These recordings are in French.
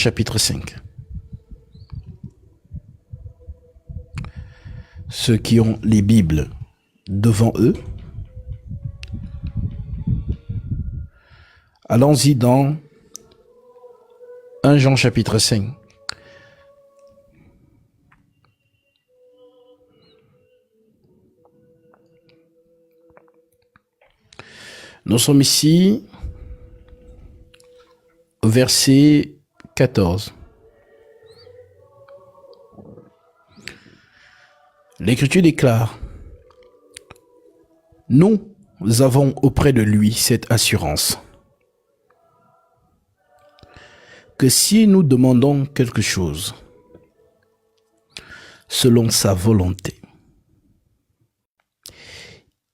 Chapitre 5. Ceux qui ont les Bibles devant eux, allons-y dans 1 Jean chapitre 5. Nous sommes ici au verset 14. L'Écriture déclare: nous avons auprès de lui cette assurance, que si nous demandons quelque chose selon sa volonté,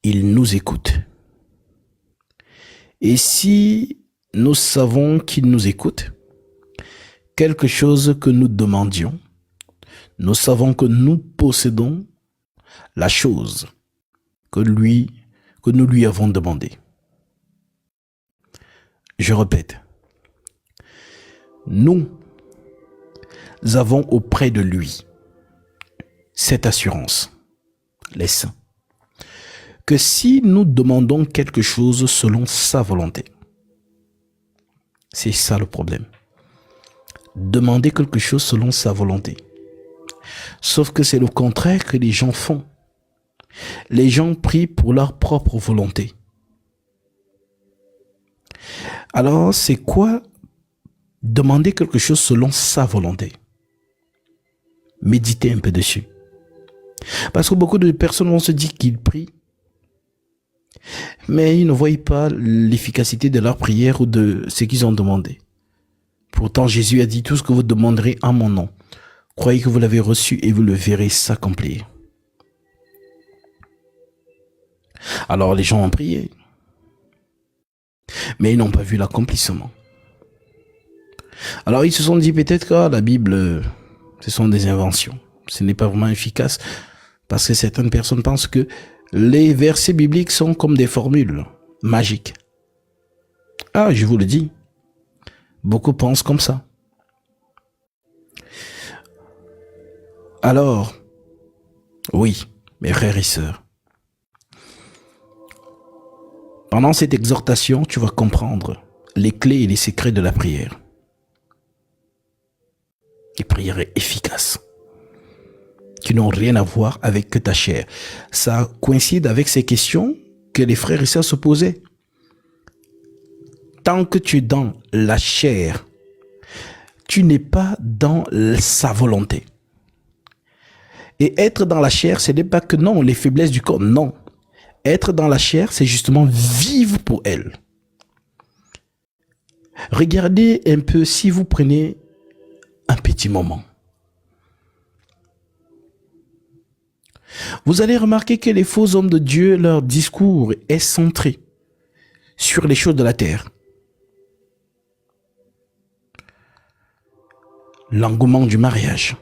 il nous écoute. Et si nous savons qu'il nous écoute, quelque chose que nous demandions, nous savons que nous possédons la chose que nous lui avons demandé. Je répète, nous avons auprès de lui cette assurance, les saints, que si nous demandons quelque chose selon sa volonté, c'est ça le problème. Demander quelque chose selon sa volonté. Sauf que c'est le contraire que les gens font. Les gens prient pour leur propre volonté. Alors, c'est quoi demander quelque chose selon sa volonté? Méditez un peu dessus. Parce que beaucoup de personnes vont se dire qu'ils prient, mais ils ne voient pas l'efficacité de leur prière ou de ce qu'ils ont demandé. Pourtant, Jésus a dit: tout ce que vous demanderez en mon nom, croyez que vous l'avez reçu et vous le verrez s'accomplir. Alors les gens ont prié, mais ils n'ont pas vu l'accomplissement. Alors ils se sont dit peut-être que la Bible, ce sont des inventions. Ce n'est pas vraiment efficace parce que certaines personnes pensent que les versets bibliques sont comme des formules magiques. Ah, je vous le dis, beaucoup pensent comme ça. Alors, oui, mes frères et sœurs, pendant cette exhortation, tu vas comprendre les clés et les secrets de la prière. Les prières efficaces, qui n'ont rien à voir avec ta chair. Ça coïncide avec ces questions que les frères et sœurs se posaient. Tant que tu es dans la chair, tu n'es pas dans sa volonté. Et être dans la chair, ce n'est pas que non, les faiblesses du corps, non. Être dans la chair, c'est justement vivre pour elle. Regardez un peu, si vous prenez un petit moment, vous allez remarquer que les faux hommes de Dieu, leur discours est centré sur les choses de la terre. L'engouement du mariage,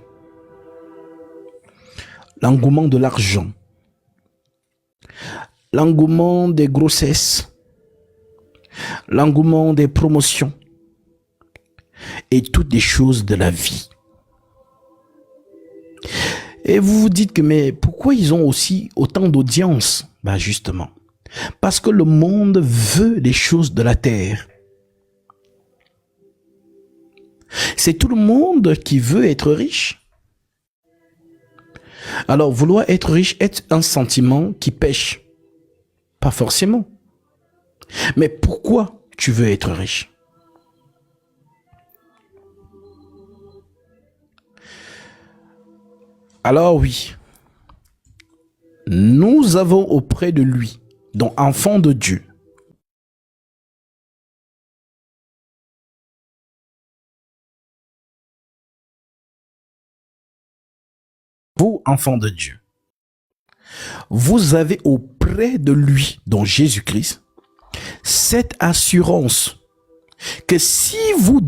l'engouement de l'argent, l'engouement des grossesses, l'engouement des promotions et toutes les choses de la vie. Et vous vous dites que mais pourquoi ils ont aussi autant d'audience? Ben justement, parce que le monde veut les choses de la terre. C'est tout le monde qui veut être riche. Alors vouloir être riche est un sentiment qui pêche. Pas forcément. Mais pourquoi tu veux être riche? Alors oui, nous avons auprès de lui, donc enfants de Dieu, vous enfants de Dieu, vous avez auprès de lui, donc Jésus-Christ, cette assurance que si nous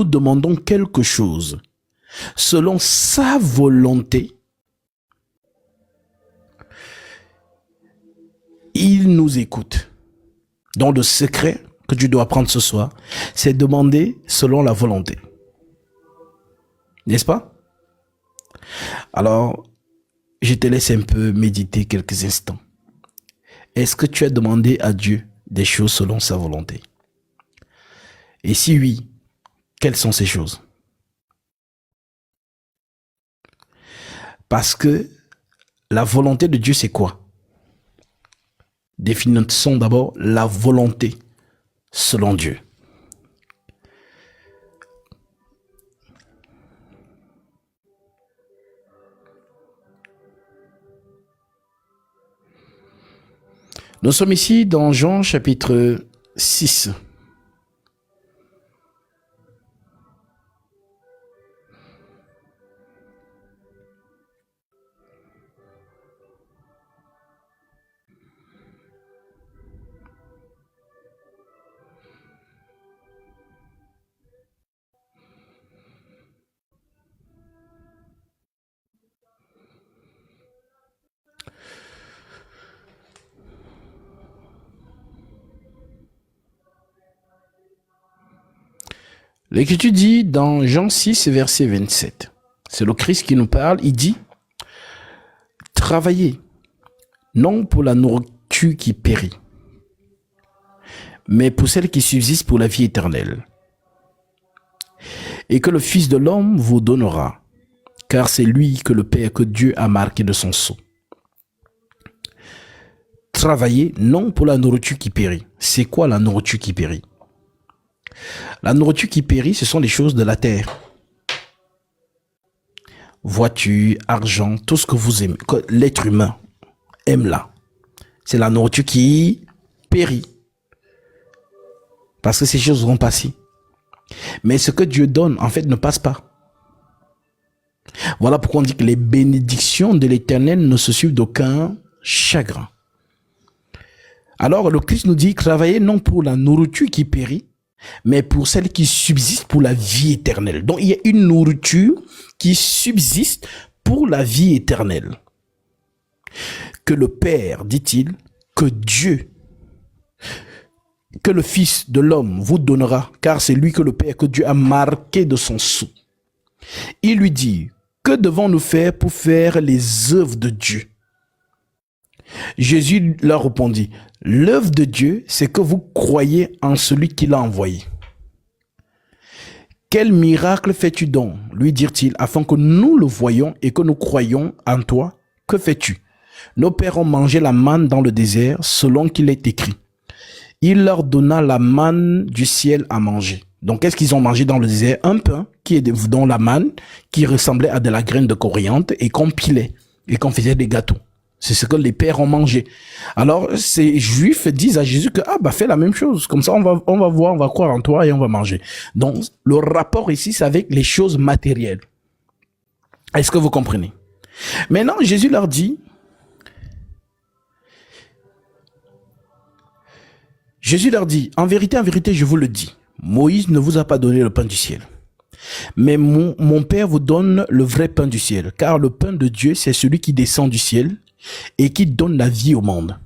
demandons quelque chose selon sa volonté, il nous écoute. Donc le secret que tu dois apprendre ce soir, c'est demander selon la volonté. N'est-ce pas? Alors, je te laisse un peu méditer quelques instants. Est-ce que tu as demandé à Dieu des choses selon sa volonté? Et si oui, quelles sont ces choses? Parce que la volonté de Dieu, c'est quoi? Définissons d'abord la volonté selon Dieu. Nous sommes ici dans Jean chapitre 6. L'Écriture dit dans Jean 6, verset 27, c'est le Christ qui nous parle, il dit « Travaillez, non pour la nourriture qui périt, mais pour celle qui subsiste pour la vie éternelle. Et que le Fils de l'homme vous donnera, car c'est lui que le Père, que Dieu a marqué de son sceau. Travaillez, non pour la nourriture qui périt. » C'est quoi la nourriture qui périt? La nourriture qui périt, ce sont les choses de la terre. Voiture, argent, tout ce que vous aimez, que l'être humain aime là. C'est la nourriture qui périt. Parce que ces choses vont passer. Mais ce que Dieu donne, en fait, ne passe pas. Voilà pourquoi on dit que les bénédictions de l'Éternel ne se suivent d'aucun chagrin. Alors, le Christ nous dit, travaillez non pour la nourriture qui périt, mais pour celle qui subsiste pour la vie éternelle. Donc, il y a une nourriture qui subsiste pour la vie éternelle. Que le Père, dit-il, que Dieu, que le Fils de l'homme vous donnera, car c'est lui que le Père, que Dieu a marqué de son sceau. Il lui dit, que devons-nous faire pour faire les œuvres de Dieu? Jésus leur répondit, l'œuvre de Dieu, c'est que vous croyez en celui qui l'a envoyé. Quel miracle fais-tu donc, lui dirent-ils, afin que nous le voyions et que nous croyions en toi? Que fais-tu? Nos pères ont mangé la manne dans le désert, selon qu'il est écrit. Il leur donna la manne du ciel à manger. Donc, qu'est-ce qu'ils ont mangé dans le désert? Un pain qui est dans la manne, qui ressemblait à de la graine de coriandre et qu'on pilait et qu'on faisait des gâteaux. C'est ce que les pères ont mangé. Alors, ces juifs disent à Jésus que, fais la même chose. Comme ça, on va voir, on va croire en toi et on va manger. Donc, le rapport ici, c'est avec les choses matérielles. Est-ce que vous comprenez? Maintenant, Jésus leur dit, en vérité, je vous le dis, Moïse ne vous a pas donné le pain du ciel. Mais mon Père vous donne le vrai pain du ciel, car le pain de Dieu, c'est celui qui descend du ciel et qui donne la vie au monde.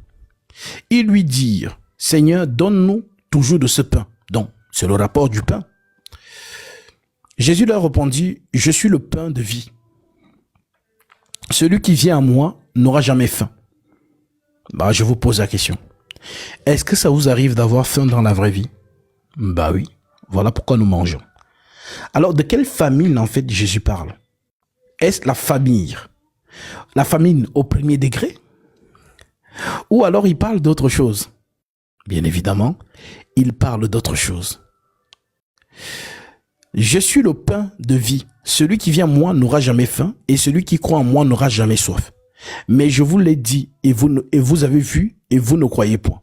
Ils lui dirent, Seigneur, donne-nous toujours de ce pain. Donc, c'est le rapport du pain. Jésus leur répondit, je suis le pain de vie. Celui qui vient à moi n'aura jamais faim. Je vous pose la question. Est-ce que ça vous arrive d'avoir faim dans la vraie vie? Oui. Voilà pourquoi nous mangeons. Alors, de quelle famine, en fait, Jésus parle? Est-ce la famine? La famine au premier degré? Ou alors il parle d'autre chose? Bien évidemment, il parle d'autre chose. Je suis le pain de vie. Celui qui vient à moi n'aura jamais faim et celui qui croit en moi n'aura jamais soif. Mais je vous l'ai dit et vous avez vu et vous ne croyez point.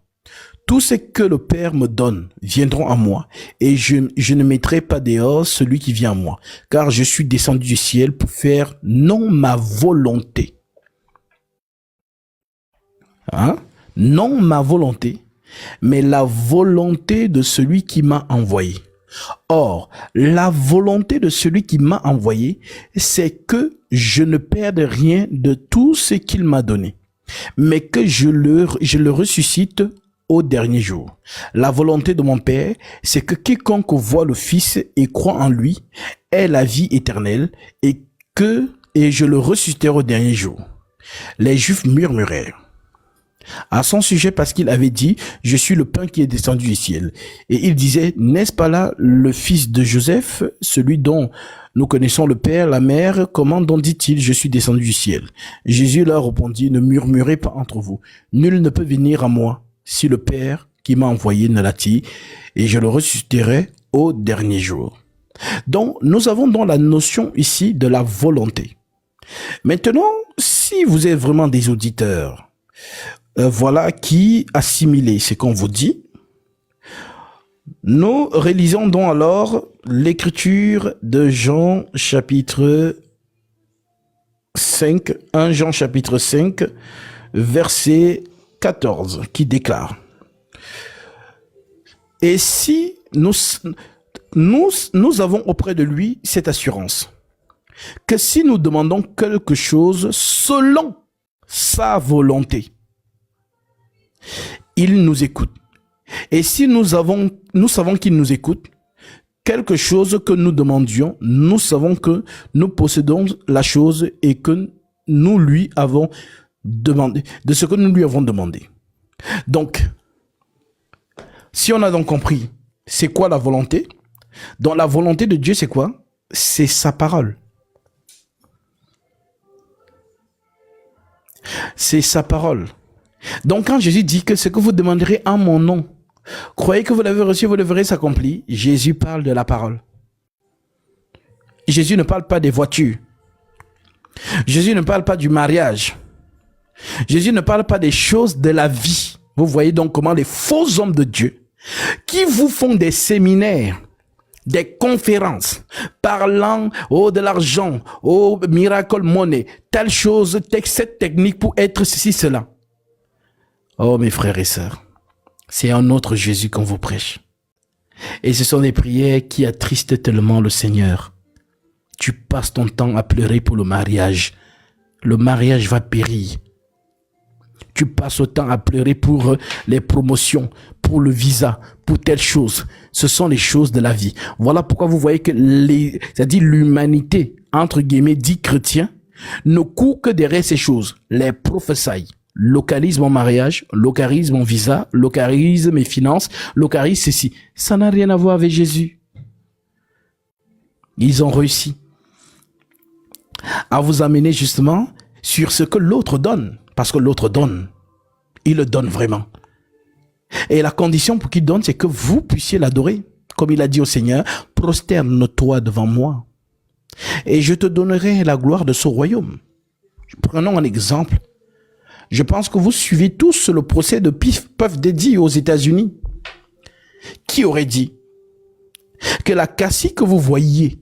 Tout ce que le Père me donne viendront à moi et je ne mettrai pas dehors celui qui vient à moi, car je suis descendu du ciel pour faire non ma volonté. Non ma volonté, mais la volonté de celui qui m'a envoyé. Or, la volonté de celui qui m'a envoyé, c'est que je ne perde rien de tout ce qu'il m'a donné, mais que je le ressuscite au dernier jour. La volonté de mon Père, c'est que quiconque voit le Fils et croit en lui ait la vie éternelle et je le ressusciterai au dernier jour. Les Juifs murmurèrent à son sujet parce qu'il avait dit, je suis le pain qui est descendu du ciel. Et il disait, n'est-ce pas là le fils de Joseph, celui dont nous connaissons le père, la mère? Comment donc dit-il, je suis descendu du ciel? Jésus leur répondit, ne murmurez pas entre vous. Nul ne peut venir à moi si le Père qui m'a envoyé ne l'attire, et je le ressusciterai au dernier jour. Donc, nous avons donc la notion ici de la volonté. Maintenant, si vous êtes vraiment des auditeurs, voilà qui assimilez ce qu'on vous dit. Nous réalisons donc alors l'écriture de Jean chapitre 5, 1 Jean chapitre 5, verset 14, qui déclare: et si nous avons auprès de lui cette assurance, que si nous demandons quelque chose selon sa volonté, il nous écoute. Et si nous savons qu'il nous écoute, quelque chose que nous demandions, nous savons que nous possédons la chose et que nous lui avons demandé, de ce que nous lui avons demandé. Donc, si on a donc compris, c'est quoi la volonté? Donc la volonté de Dieu, c'est quoi? C'est sa parole. C'est sa parole. Donc quand Jésus dit que ce que vous demanderez en mon nom, croyez que vous l'avez reçu, vous le verrez s'accomplir, Jésus parle de la parole. Jésus ne parle pas des voitures. Jésus ne parle pas du mariage. Jésus ne parle pas des choses de la vie. Vous voyez donc comment les faux hommes de Dieu, qui vous font des séminaires, des conférences, parlant de l'argent, miracle money, telle chose, cette technique pour être ceci, cela. Oh mes frères et sœurs, c'est un autre Jésus qu'on vous prêche. Et ce sont des prières qui attristent tellement le Seigneur. Tu passes ton temps à pleurer pour le mariage. Le mariage va périr. Tu passes le temps à pleurer pour les promotions, pour le visa, pour telle chose. Ce sont les choses de la vie. Voilà pourquoi vous voyez que c'est-à-dire l'humanité, entre guillemets, dit chrétien, ne court que derrière ces choses. Les prophéties. Localisme en mariage, localisme en visa, localisme et finances, localisme ceci. Ça n'a rien à voir avec Jésus. Ils ont réussi à vous amener justement sur ce que l'autre donne. Parce que l'autre donne. Il le donne vraiment. Et la condition pour qu'il donne, c'est que vous puissiez l'adorer. Comme il a dit au Seigneur, prosterne-toi devant moi. Et je te donnerai la gloire de ce royaume. Prenons un exemple. Je pense que vous suivez tous le procès de Puff Daddy aux États-Unis. Qui aurait dit que la cassie que vous voyez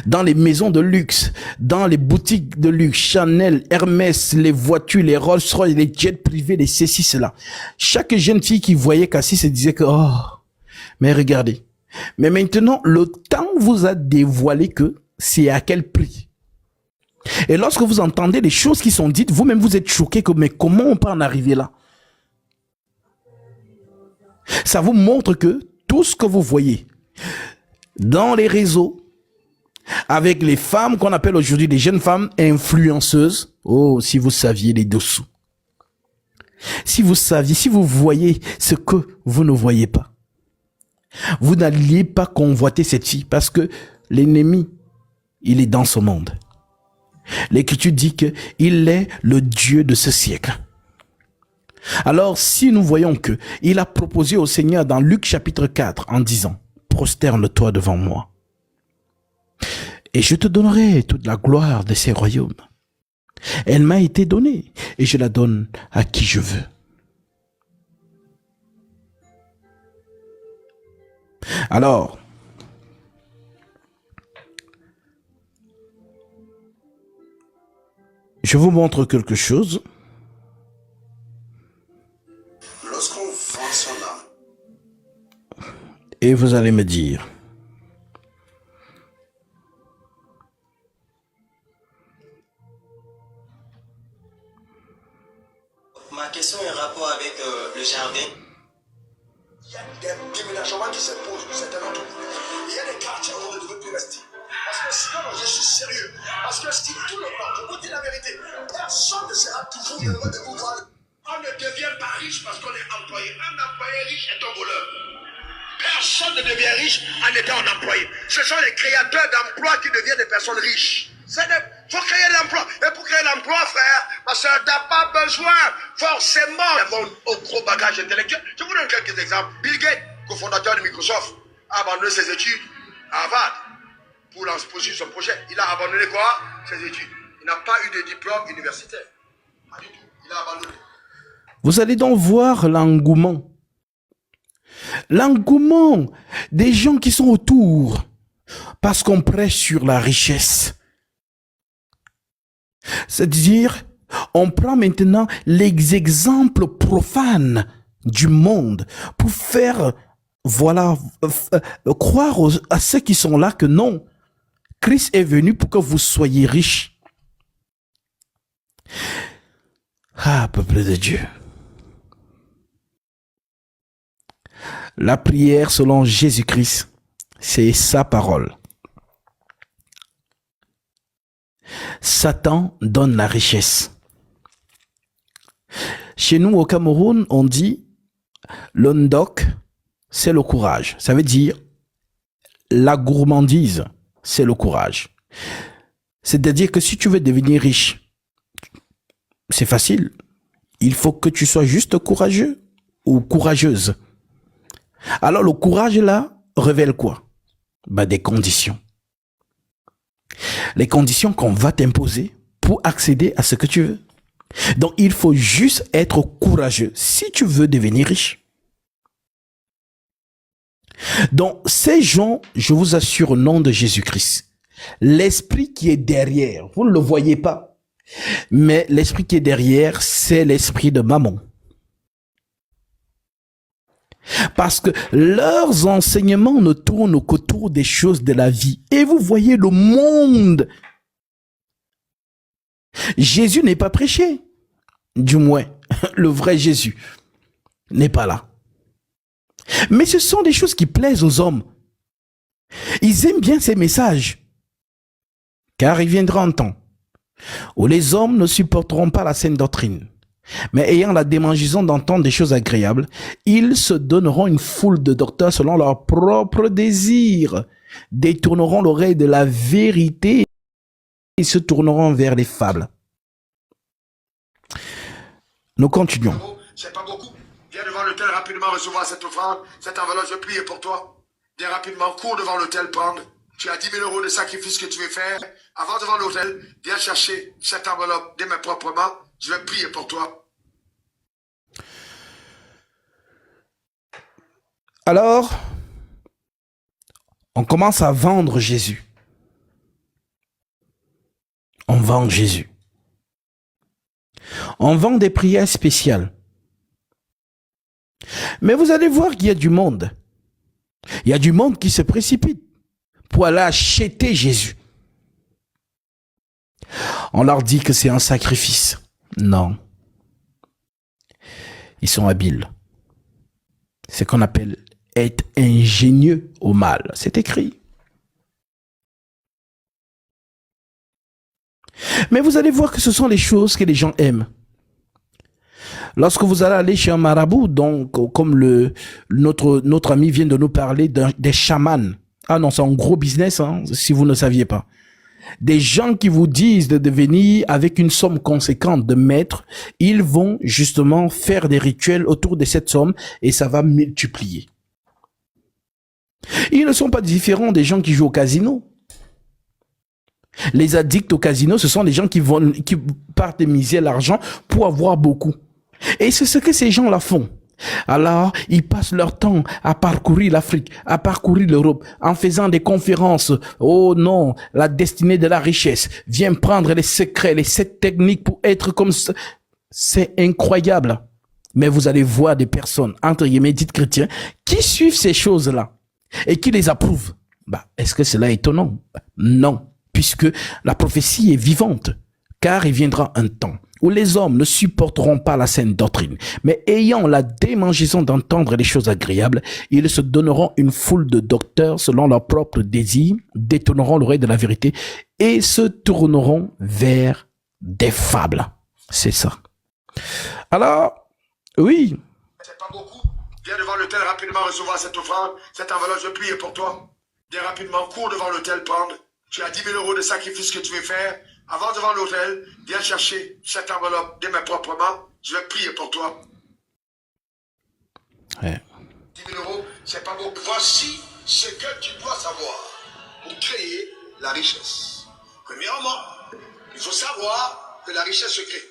dans les maisons de luxe, dans les boutiques de luxe, Chanel, Hermès, les voitures, les Rolls-Royce, les jets privés, les ceci, cela. Chaque jeune fille qui voyait Cassie se disait que, oh, mais regardez. Mais maintenant, le temps vous a dévoilé que c'est à quel prix. Et lorsque vous entendez les choses qui sont dites, vous-même vous êtes choqué que, mais comment on peut en arriver là? Ça vous montre que tout ce que vous voyez dans les réseaux, avec les femmes qu'on appelle aujourd'hui les jeunes femmes influenceuses. Oh, si vous saviez les dessous. Si vous saviez, si vous voyez ce que vous ne voyez pas. Vous n'alliez pas convoiter cette fille parce que l'ennemi, il est dans ce monde. L'Écriture dit qu'il est le Dieu de ce siècle. Alors, si nous voyons que il a proposé au Seigneur dans Luc chapitre 4 en disant, prosterne-toi devant moi. Et je te donnerai toute la gloire de ces royaumes. Elle m'a été donnée et je la donne à qui je veux. Alors, je vous montre quelque chose. Lorsqu'on vend son âme, Et vous allez me dire, Ma question est en rapport avec le jardin. Il y a des déménagements qui se posent pour certains d'entre vous. Il y a des quartiers où vous ne devez plus rester. Parce que sinon, je suis sérieux. Parce que si tout le monde, je vous dis la vérité, personne ne sera toujours heureux de vous voir. On ne devient pas riche parce qu'on est employé. Un employé riche est un voleur. Personne ne devient riche en étant un employé. Ce sont les créateurs d'emplois qui deviennent des personnes riches. Il faut créer l'emploi. Et pour créer l'emploi, frère, parce que tu n'as pas besoin forcément d'avoir un gros bagage intellectuel. Je vous donne quelques exemples. Bill Gates, cofondateur de Microsoft, a abandonné ses études à Harvard pour poursuivre son projet. Il a abandonné quoi? Ses études. Il n'a pas eu de diplôme universitaire. Pas du tout. Il a abandonné. Vous allez donc voir l'engouement. L'engouement des gens qui sont autour parce qu'on prêche sur la richesse. C'est-à-dire, on prend maintenant les exemples profanes du monde pour faire, voilà, croire à ceux qui sont là que non, Christ est venu pour que vous soyez riches. Ah, peuple de Dieu. La prière selon Jésus-Christ, c'est sa parole. Satan donne la richesse. Chez nous au Cameroun, on dit le ndok, c'est le courage. Ça veut dire la gourmandise, c'est le courage. C'est-à-dire que si tu veux devenir riche, c'est facile. Il faut que tu sois juste courageux ou courageuse. Alors le courage là révèle quoi? Des conditions. Les conditions qu'on va t'imposer pour accéder à ce que tu veux. Donc il faut juste être courageux si tu veux devenir riche. Donc ces gens, je vous assure au nom de Jésus-Christ, l'esprit qui est derrière, vous ne le voyez pas, mais l'esprit qui est derrière, c'est l'esprit de Mammon. Parce que leurs enseignements ne tournent qu'autour des choses de la vie. Et vous voyez le monde. Jésus n'est pas prêché. Du moins, le vrai Jésus n'est pas là. Mais ce sont des choses qui plaisent aux hommes. Ils aiment bien ces messages. Car il viendra un temps où les hommes ne supporteront pas la saine doctrine. Mais ayant la démangeaison d'entendre des choses agréables, ils se donneront une foule de docteurs selon leurs propres désirs, détourneront l'oreille de la vérité et se tourneront vers les fables. Nous continuons. C'est pas beaucoup. Viens devant l'autel rapidement recevoir cette offrande, cette enveloppe, je prie pour toi. Viens rapidement, cours devant l'autel prendre. Tu as 10 000 € de sacrifice que tu veux faire. Avant devant l'autel, viens chercher cette enveloppe des mains proprement. Je vais prier pour toi. Alors, on commence à vendre Jésus. On vend Jésus. On vend des prières spéciales. Mais vous allez voir qu'il y a du monde. Il y a du monde qui se précipite pour aller acheter Jésus. On leur dit que c'est un sacrifice. Non. Ils sont habiles. C'est ce qu'on appelle être ingénieux au mal. C'est écrit. Mais vous allez voir que ce sont les choses que les gens aiment. Lorsque vous allez aller chez un marabout, donc comme notre ami vient de nous parler des chamans. Ah non, c'est un gros business, hein, si vous ne saviez pas. Des gens qui vous disent de devenir avec une somme conséquente de maîtres, ils vont justement faire des rituels autour de cette somme et ça va multiplier. Ils ne sont pas différents des gens qui jouent au casino. Les addicts au casino, ce sont des gens qui partent miser l'argent pour avoir beaucoup. Et c'est ce que ces gens-là font. Alors, ils passent leur temps à parcourir l'Afrique, à parcourir l'Europe, en faisant des conférences. Oh non, la destinée de la richesse. Viens prendre les secrets, les 7 techniques pour être comme ça. C'est incroyable. Mais vous allez voir des personnes, entre guillemets, dites chrétiens, qui suivent ces choses-là et qui les approuvent. Est-ce que cela est étonnant? Non, puisque la prophétie est vivante. Car il viendra un temps où les hommes ne supporteront pas la saine doctrine, mais ayant la démangeaison d'entendre les choses agréables, ils se donneront une foule de docteurs selon leurs propres désirs, détourneront l'oreille de la vérité et se tourneront vers des fables. C'est ça. Alors, oui. C'est pas beaucoup. Viens devant l'autel rapidement recevoir cette offrande, cette enveloppe, je prie pour toi. Viens rapidement, cours devant l'autel prendre. Tu as 10 000 € de sacrifice que tu veux faire. Avant devant l'autel, viens chercher cette enveloppe des mains proprement. Je vais prier pour toi. Ouais. 10 000 €, c'est pas beaucoup. Voici ce que tu dois savoir pour créer la richesse. Premièrement, il faut savoir que la richesse se crée.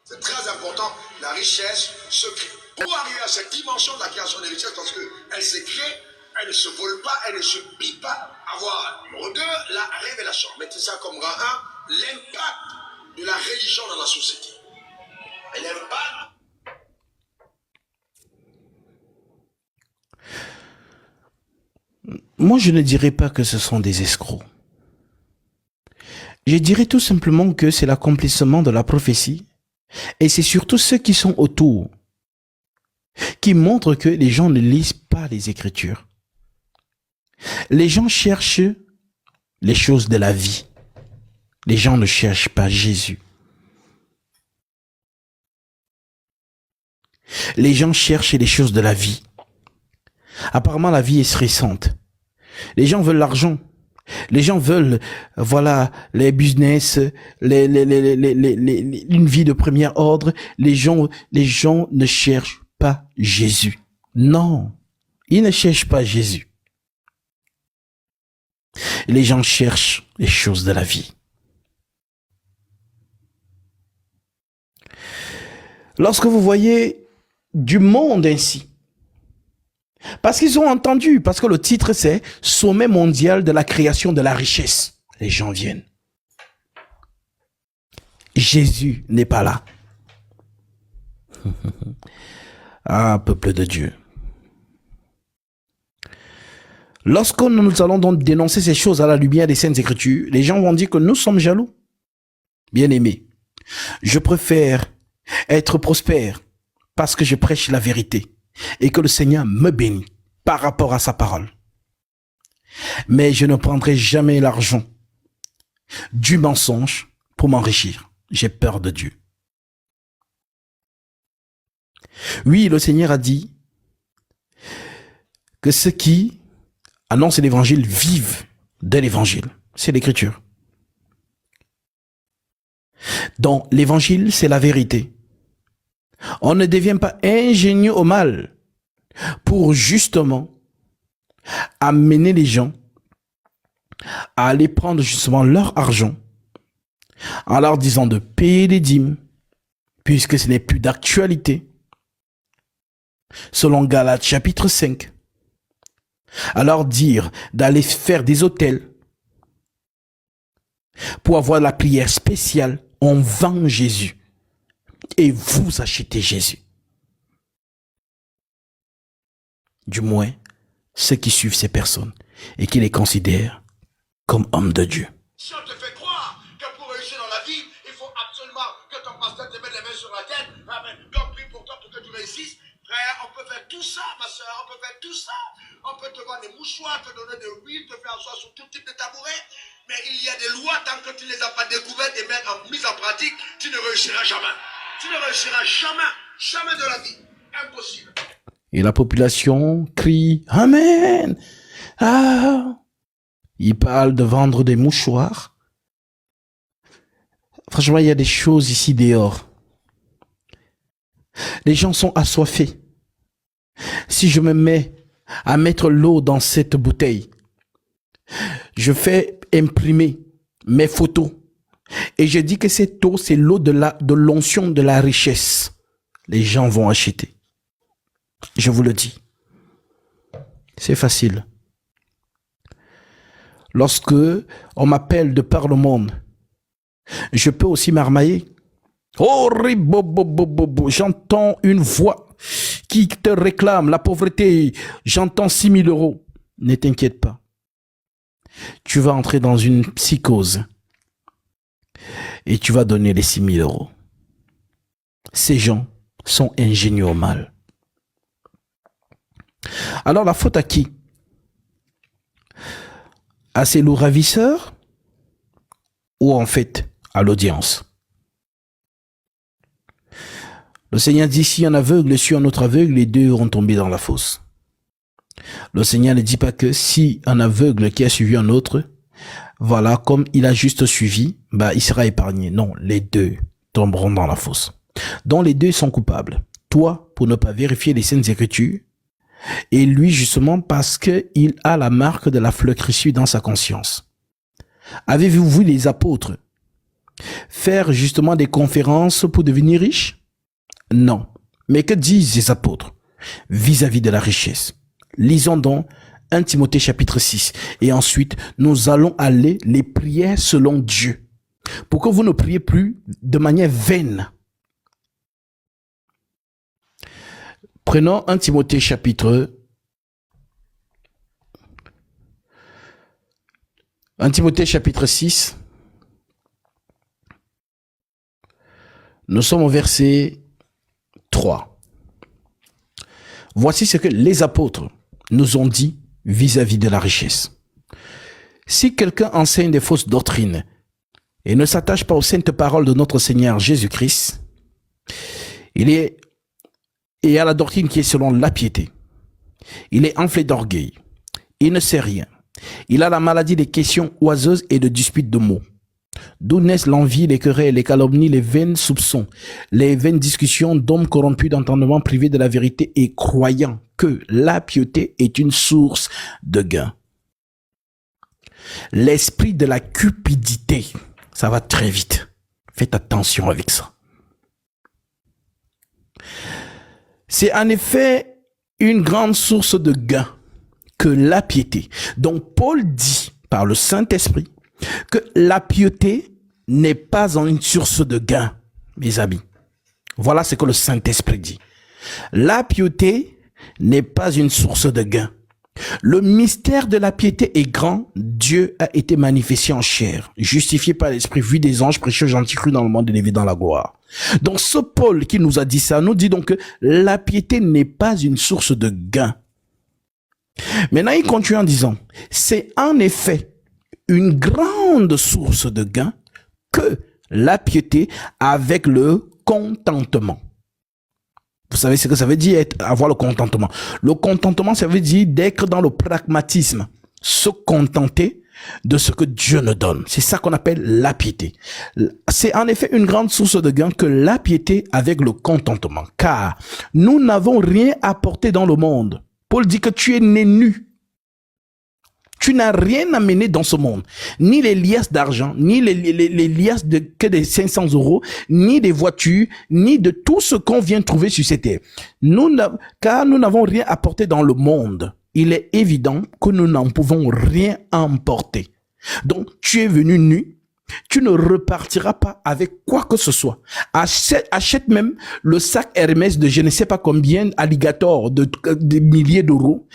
C'est très important, la richesse se crée. Pour arriver à cette dimension de la création des richesses, parce qu'elle se crée, elle ne se vole pas, elle ne se pille pas. Avoir, numéro 2, la révélation. Mettez ça comme rang 1, l'impact de la religion dans la société. Et l'impact. Moi, je ne dirais pas que ce sont des escrocs. Je dirais tout simplement que c'est l'accomplissement de la prophétie. Et c'est surtout ceux qui sont autour qui montrent que les gens ne lisent pas les Écritures. Les gens cherchent les choses de la vie. Les gens ne cherchent pas Jésus. Les gens cherchent les choses de la vie. Apparemment, la vie est stressante. Les gens veulent l'argent. Les gens veulent, voilà, les business, une vie de premier ordre. Les gens ne cherchent pas Jésus. Non, ils ne cherchent pas Jésus. Les gens cherchent les choses de la vie. Lorsque vous voyez du monde ainsi, parce qu'ils ont entendu, parce que le titre c'est « Sommet mondial de la création de la richesse ». Les gens viennent. Jésus n'est pas là. Ah, peuple de Dieu. Lorsque nous allons donc dénoncer ces choses à la lumière des Saintes Écritures, les gens vont dire que nous sommes jaloux. Bien-aimés, je préfère être prospère parce que je prêche la vérité et que le Seigneur me bénit par rapport à sa parole. Mais je ne prendrai jamais l'argent du mensonge pour m'enrichir. J'ai peur de Dieu. Oui, le Seigneur a dit que ceux qui annoncent l'évangile vivent de l'évangile. C'est l'écriture. Donc, l'évangile, c'est la vérité. On ne devient pas ingénieux au mal pour justement amener les gens à aller prendre justement leur argent en leur disant de payer les dîmes puisque ce n'est plus d'actualité. Selon Galates chapitre 5. À leur dire d'aller faire des autels pour avoir la prière spéciale. On vend Jésus et vous achetez Jésus. Du moins, ceux qui suivent ces personnes et qui les considèrent comme hommes de Dieu. Si on te fait croire que pour réussir dans la vie, il faut absolument que ton pasteur te mette les mains sur la tête, qu'on prie pour toi pour que tu réussisses. Frère, on peut faire tout ça, ma soeur, on peut faire tout ça. On peut te vendre des mouchoirs, te donner de l'huile, te faire asseoir sur tout type de tabouret. Mais il y a des lois, tant que tu ne les as pas découvertes et mises en pratique, tu ne réussiras jamais. Tu ne réussiras jamais, jamais de la vie. Impossible. Et la population crie « Amen !» Ah, il parle de vendre des mouchoirs. Franchement, il y a des choses ici dehors. Les gens sont assoiffés. Si je me mets à mettre l'eau dans cette bouteille, je fais imprimer mes photos et je dis que cette eau, c'est l'eau de l'onction de la richesse. Les gens vont acheter. Je vous le dis. C'est facile. Lorsque on m'appelle de par le monde, je peux aussi m'armailler. Oh, j'entends une voix qui te réclame la pauvreté. J'entends 6 000 €. Ne t'inquiète pas. Tu vas entrer dans une psychose et tu vas donner les 6 000 €. ces gens sont ingénieux au mal. Alors la faute à qui? À ces loups ravisseurs ou en fait à l'audience? Le Seigneur dit, si un aveugle suit un autre aveugle, les deux vont tomber dans la fosse. Le Seigneur ne dit pas que si un aveugle qui a suivi un autre, voilà, comme il a juste suivi, il sera épargné. Non, les deux tomberont dans la fosse. Donc les deux sont coupables. Toi, pour ne pas vérifier les Saintes Écritures, et lui justement parce qu'il a la marque de la flétrissure dans sa conscience. Avez-vous vu les apôtres faire justement des conférences pour devenir riches? Non. Mais que disent les apôtres vis-à-vis de la richesse? Lisons donc 1 Timothée chapitre 6. Et ensuite, nous allons aller les prières selon Dieu. Pour que vous ne priez plus de manière vaine. Prenons 1 Timothée chapitre 6. Nous sommes au verset 3. Voici ce que les apôtres nous ont dit vis-à-vis de la richesse. Si quelqu'un enseigne des fausses doctrines et ne s'attache pas aux saintes paroles de notre Seigneur Jésus-Christ, et à la doctrine qui est selon la piété, il est enflé d'orgueil, il ne sait rien, il a la maladie des questions oiseuses et de disputes de mots. D'où naissent l'envie, les querelles, les calomnies, les vains soupçons, les vaines discussions d'hommes corrompus d'entendement, privés de la vérité et croyant que la piété est une source de gain. L'esprit de la cupidité, ça va très vite. Faites attention avec ça. C'est en effet une grande source de gain que la piété. Donc Paul dit par le Saint-Esprit que la piété n'est pas une source de gain, mes amis. Voilà ce que le Saint-Esprit dit. La piété n'est pas une source de gain. Le mystère de la piété est grand. Dieu a été manifesté en chair, justifié par l'Esprit, vu des anges, prêché aux gentils, cru dans le monde, élevé dans la gloire. Donc ce Paul qui nous a dit ça, nous dit donc que la piété n'est pas une source de gain. Maintenant, il continue en disant, c'est en effet une grande source de gain que la piété avec le contentement. Vous savez ce que ça veut dire, avoir le contentement. Le contentement, ça veut dire d'être dans le pragmatisme, se contenter de ce que Dieu nous donne. C'est ça qu'on appelle la piété. C'est en effet une grande source de gain que la piété avec le contentement, car nous n'avons rien apporté dans le monde. Paul dit que tu es né nu. Tu n'as rien amené dans ce monde. Ni les liasses d'argent, ni les liasses que des 500 €, ni des voitures, ni de tout ce qu'on vient trouver sur cette terre. Car nous n'avons rien apporté dans le monde. Il est évident que nous n'en pouvons rien emporter. Donc, tu es venu nu. Tu ne repartiras pas avec quoi que ce soit. Achète même le sac Hermès de je ne sais pas combien alligator de milliers d'euros.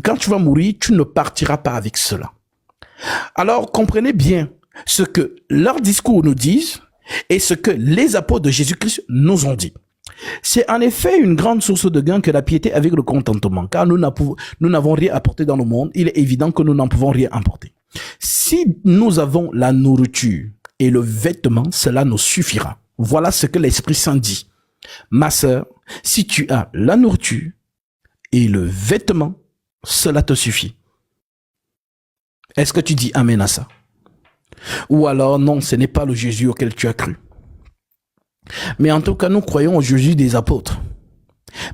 Quand tu vas mourir, tu ne partiras pas avec cela. Alors, comprenez bien ce que leurs discours nous disent et ce que les apôtres de Jésus-Christ nous ont dit. C'est en effet une grande source de gain que la piété avec le contentement, car nous n'avons rien apporté dans le monde. Il est évident que nous n'en pouvons rien apporter. Si nous avons la nourriture et le vêtement, cela nous suffira. Voilà ce que l'Esprit Saint dit. Ma sœur, si tu as la nourriture et le vêtement, cela te suffit. Est-ce que tu dis amen à ça? Ou alors non, ce n'est pas le Jésus auquel tu as cru. Mais en tout cas, nous croyons au Jésus des apôtres.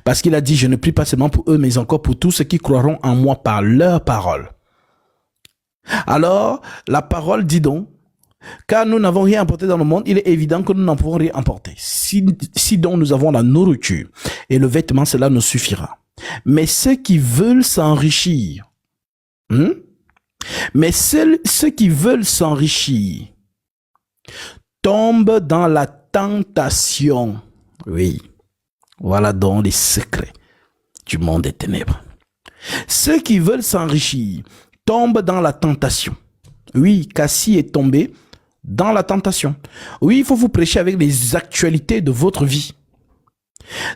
Parce qu'il a dit, je ne prie pas seulement pour eux, mais encore pour tous ceux qui croiront en moi par leur parole. Alors, la parole dit donc, car nous n'avons rien apporté dans le monde, il est évident que nous n'en pouvons rien apporter. Si donc nous avons la nourriture et le vêtement, cela nous suffira. Mais ceux qui veulent s'enrichir, ceux qui veulent s'enrichir tombent dans la tentation. Oui, voilà donc les secrets du monde des ténèbres. Ceux qui veulent s'enrichir tombent dans la tentation. Oui, Cassie est tombé dans la tentation. Oui, il faut vous prêcher avec les actualités de votre vie.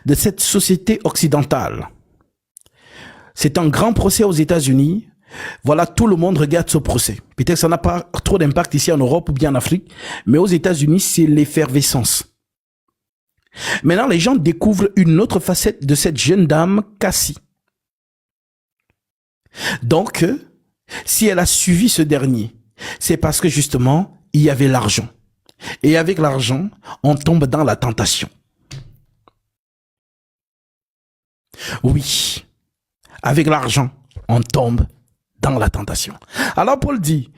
de cette société occidentale. C'est un grand procès aux États-Unis. Voilà, tout le monde regarde ce procès. Peut-être que ça n'a pas trop d'impact ici en Europe ou bien en Afrique, mais aux États-Unis, c'est l'effervescence. Maintenant, les gens découvrent une autre facette de cette jeune dame, Cassie. Donc, si elle a suivi ce dernier, c'est parce que justement, il y avait l'argent. Et avec l'argent, on tombe dans la tentation. Oui, avec l'argent, on tombe dans la tentation. Alors Paul dit,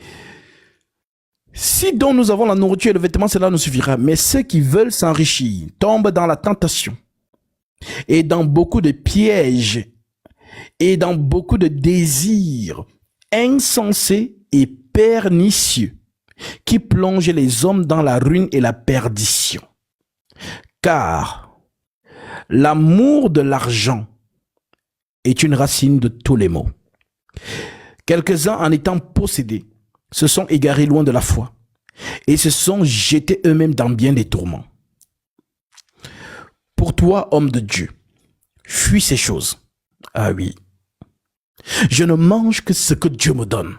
si donc nous avons la nourriture et le vêtement, cela nous suffira. Mais ceux qui veulent s'enrichir tombent dans la tentation et dans beaucoup de pièges et dans beaucoup de désirs insensés et pernicieux qui plongent les hommes dans la ruine et la perdition. Car l'amour de l'argent est une racine de tous les maux. Quelques-uns, en étant possédés, se sont égarés loin de la foi et se sont jetés eux-mêmes dans bien des tourments. Pour toi, homme de Dieu, fuis ces choses. Ah oui. Je ne mange que ce que Dieu me donne.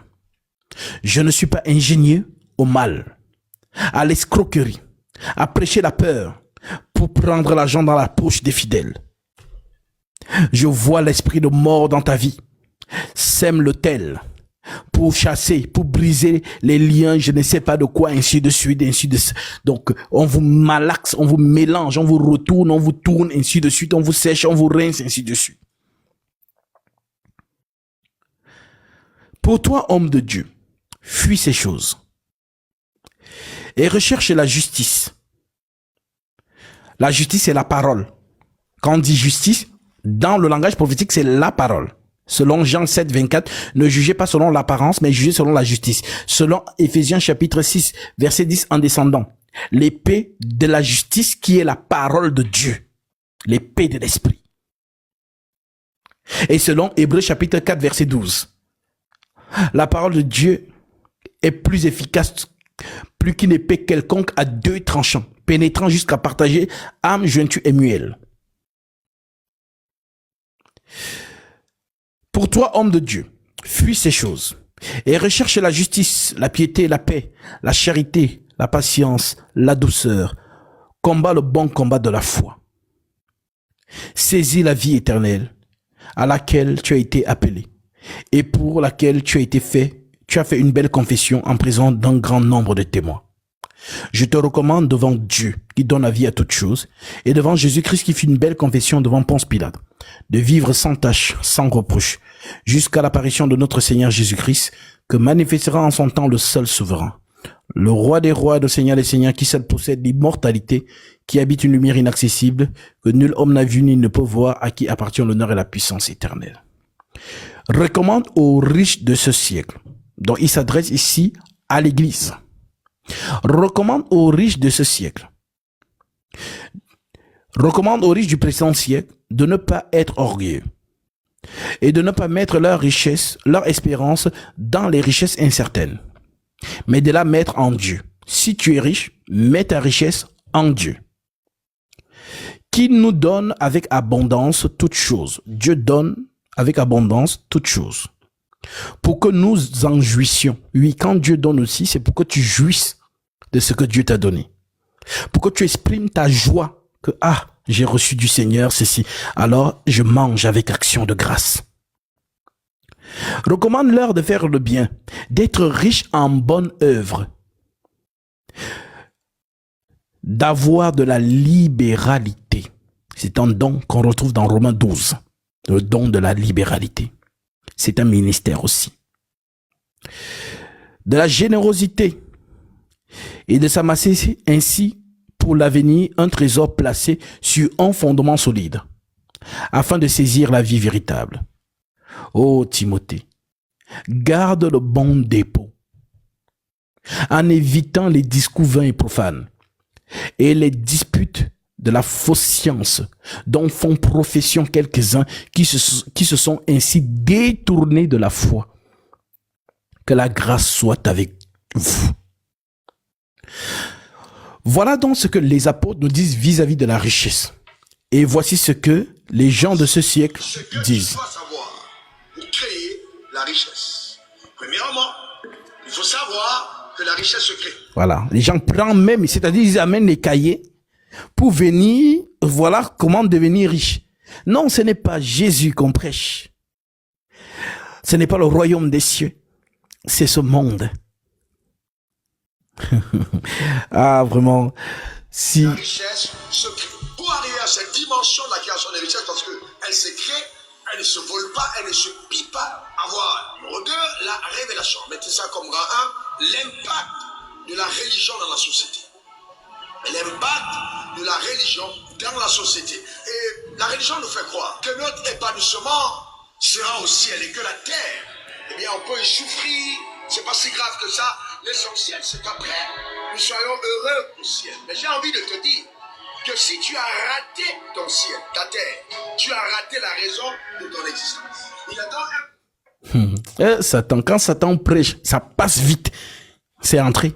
Je ne suis pas ingénieux au mal, à l'escroquerie, à prêcher la peur pour prendre l'argent dans la poche des fidèles. Je vois l'esprit de mort dans ta vie. Sème le tel pour chasser, pour briser les liens, je ne sais pas de quoi, ainsi de suite, ainsi de suite. Donc, on vous malaxe, on vous mélange, on vous retourne, on vous tourne, ainsi de suite, on vous sèche, on vous rince, ainsi de suite. Pour toi, homme de Dieu, fuis ces choses et recherche la justice. La justice, c'est la parole. Quand on dit justice, dans le langage prophétique, c'est la parole. Selon Jean 7, 24, ne jugez pas selon l'apparence, mais jugez selon la justice. Selon Éphésiens chapitre 6, verset 10, en descendant. L'épée de la justice qui est la parole de Dieu. L'épée de l'esprit. Et selon Hébreux chapitre 4, verset 12. La parole de Dieu est plus efficace, plus qu'une épée quelconque à deux tranchants, pénétrant jusqu'à partager âme, jointure et muelle. Pour toi, homme de Dieu, fuis ces choses et recherche la justice, la piété, la paix, la charité, la patience, la douceur. Combat le bon combat de la foi. Saisis la vie éternelle à laquelle tu as été appelé et pour laquelle tu as fait une belle confession en présence d'un grand nombre de témoins. Je te recommande devant Dieu qui donne la vie à toutes choses et devant Jésus-Christ qui fit une belle confession devant Ponce Pilate de vivre sans tache, sans reproche jusqu'à l'apparition de notre Seigneur Jésus-Christ que manifestera en son temps le seul souverain, le roi des rois, le Seigneur des seigneurs qui seul possède l'immortalité, qui habite une lumière inaccessible que nul homme n'a vu ni ne peut voir, à qui appartient l'honneur et la puissance éternelle. Recommande aux riches de ce siècle, dont il s'adresse ici à l'Église. Recommande aux riches de ce siècle. Recommande aux riches du présent siècle de ne pas être orgueilleux et de ne pas mettre leur richesse, leur espérance dans les richesses incertaines, mais de la mettre en Dieu. Si tu es riche, mets ta richesse en Dieu, qui nous donne avec abondance toutes choses. Dieu donne avec abondance toutes choses, pour que nous en jouissions. Oui, quand Dieu donne aussi, c'est pour que tu jouisses de ce que Dieu t'a donné, pour que tu exprimes ta joie, que j'ai reçu du Seigneur ceci, alors je mange avec action de grâce. Recommande-leur de faire le bien, d'être riche en bonne œuvre, d'avoir de la libéralité. C'est un don qu'on retrouve dans Romains 12, le don de la libéralité. C'est un ministère aussi. De la générosité et de s'amasser ainsi pour l'avenir un trésor placé sur un fondement solide, afin de saisir la vie véritable. Ô Timothée, garde le bon dépôt, en évitant les discours vains et profanes, et les disputes de la fausse science, dont font profession quelques-uns qui se sont ainsi détournés de la foi. Que la grâce soit avec vous. Voilà donc ce que les apôtres nous disent vis-à-vis de la richesse. Et voici ce que les gens de ce siècle Ce que tu disent. dois savoir pour créer la richesse. Premièrement, il faut savoir que la richesse se crée. Voilà, les gens prennent même, c'est-à-dire ils amènent les cahiers pour venir, voilà comment devenir riche. Non, ce n'est pas Jésus qu'on prêche. Ce n'est pas le royaume des cieux. C'est ce monde. Ah, vraiment. Si. La richesse se crée. Pour arriver à cette dimension de la création des richesses, parce qu'elle se crée, elle ne se vole pas, elle ne se pille pas. Avoir numéro 2, la révélation. Mettez ça comme rang 1, l'impact de la religion dans la société. L'impact de la religion dans la société. Et la religion nous fait croire que notre épanouissement sera au ciel et que la terre, eh bien, on peut y souffrir. C'est pas si grave que ça. L'essentiel, c'est qu'après, nous soyons heureux au ciel. Mais j'ai envie de te dire que si tu as raté ton ciel, ta terre, tu as raté la raison de ton existence. Il attend un... Satan, quand Satan prêche, ça passe vite. C'est entré.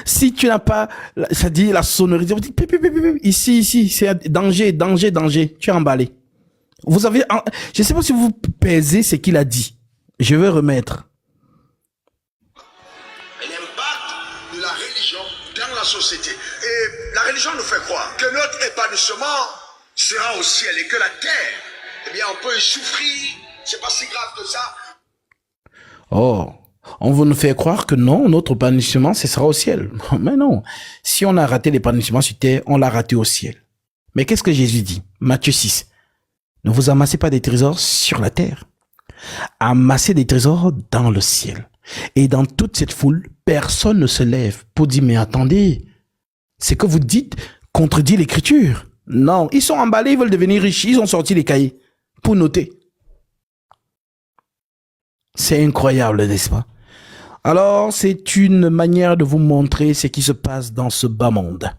Si tu n'as pas, ça dit la sonorité, vous dites, ici, c'est danger, danger, danger. Tu es emballé. Vous avez, je ne sais pas si vous pesez ce qu'il a dit. Je vais remettre. L'impact de la religion dans la société. Et la religion nous fait croire que notre épanouissement sera au ciel et que la terre, eh bien, on peut y souffrir. C'est pas si grave que ça. Oh, on veut nous faire croire que non, notre épanouissement, ce sera au ciel. Mais non. Si on a raté l'épanouissement sur terre, on l'a raté au ciel. Mais qu'est-ce que Jésus dit? Matthieu 6. Ne vous amassez pas des trésors sur la terre. Amassez des trésors dans le ciel. Et dans toute cette foule, personne ne se lève pour dire, mais attendez, ce que vous dites contredit l'écriture. Non, ils sont emballés, ils veulent devenir riches. Ils ont sorti les cahiers pour noter. C'est incroyable, n'est-ce pas? Alors, c'est une manière de vous montrer ce qui se passe dans ce bas monde.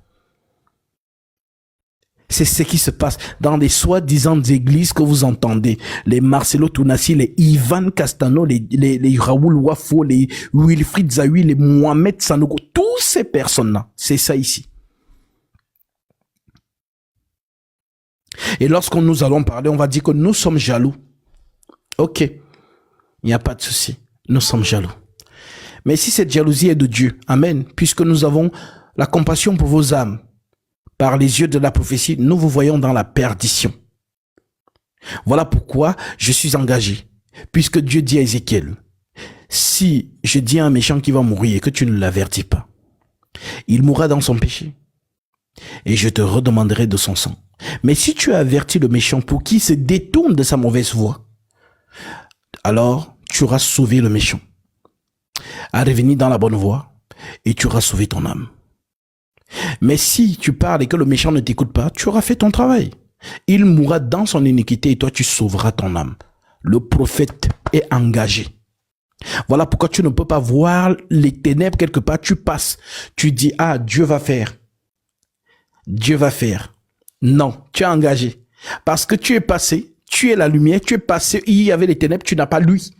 C'est ce qui se passe dans les soi-disant églises que vous entendez. Les Marcelo Tounassi, les Ivan Castano, les Raoul Wafo, les Wilfried Zawi, les Mohamed Sanogo, tous ces personnes-là, c'est ça ici. Et lorsqu'on nous allons parler, on va dire que nous sommes jaloux. Ok, il n'y a pas de souci, nous sommes jaloux. Mais si cette jalousie est de Dieu, amen, puisque nous avons la compassion pour vos âmes, par les yeux de la prophétie, nous vous voyons dans la perdition. Voilà pourquoi je suis engagé. Puisque Dieu dit à Ézéchiel, si je dis à un méchant qui va mourir et que tu ne l'avertis pas, il mourra dans son péché et je te redemanderai de son sang. Mais si tu as averti le méchant pour qu'il se détourne de sa mauvaise voie, alors tu auras sauvé le méchant à revenir dans la bonne voie et tu auras sauvé ton âme. Mais si tu parles et que le méchant ne t'écoute pas, tu auras fait ton travail. Il mourra dans son iniquité et toi tu sauveras ton âme. Le prophète est engagé. Voilà pourquoi tu ne peux pas voir les ténèbres quelque part. Tu passes. Tu dis, ah, Dieu va faire. Dieu va faire. Non, tu es engagé. Parce que tu es passé, tu es la lumière, tu es passé, il y avait les ténèbres, tu n'as pas lui.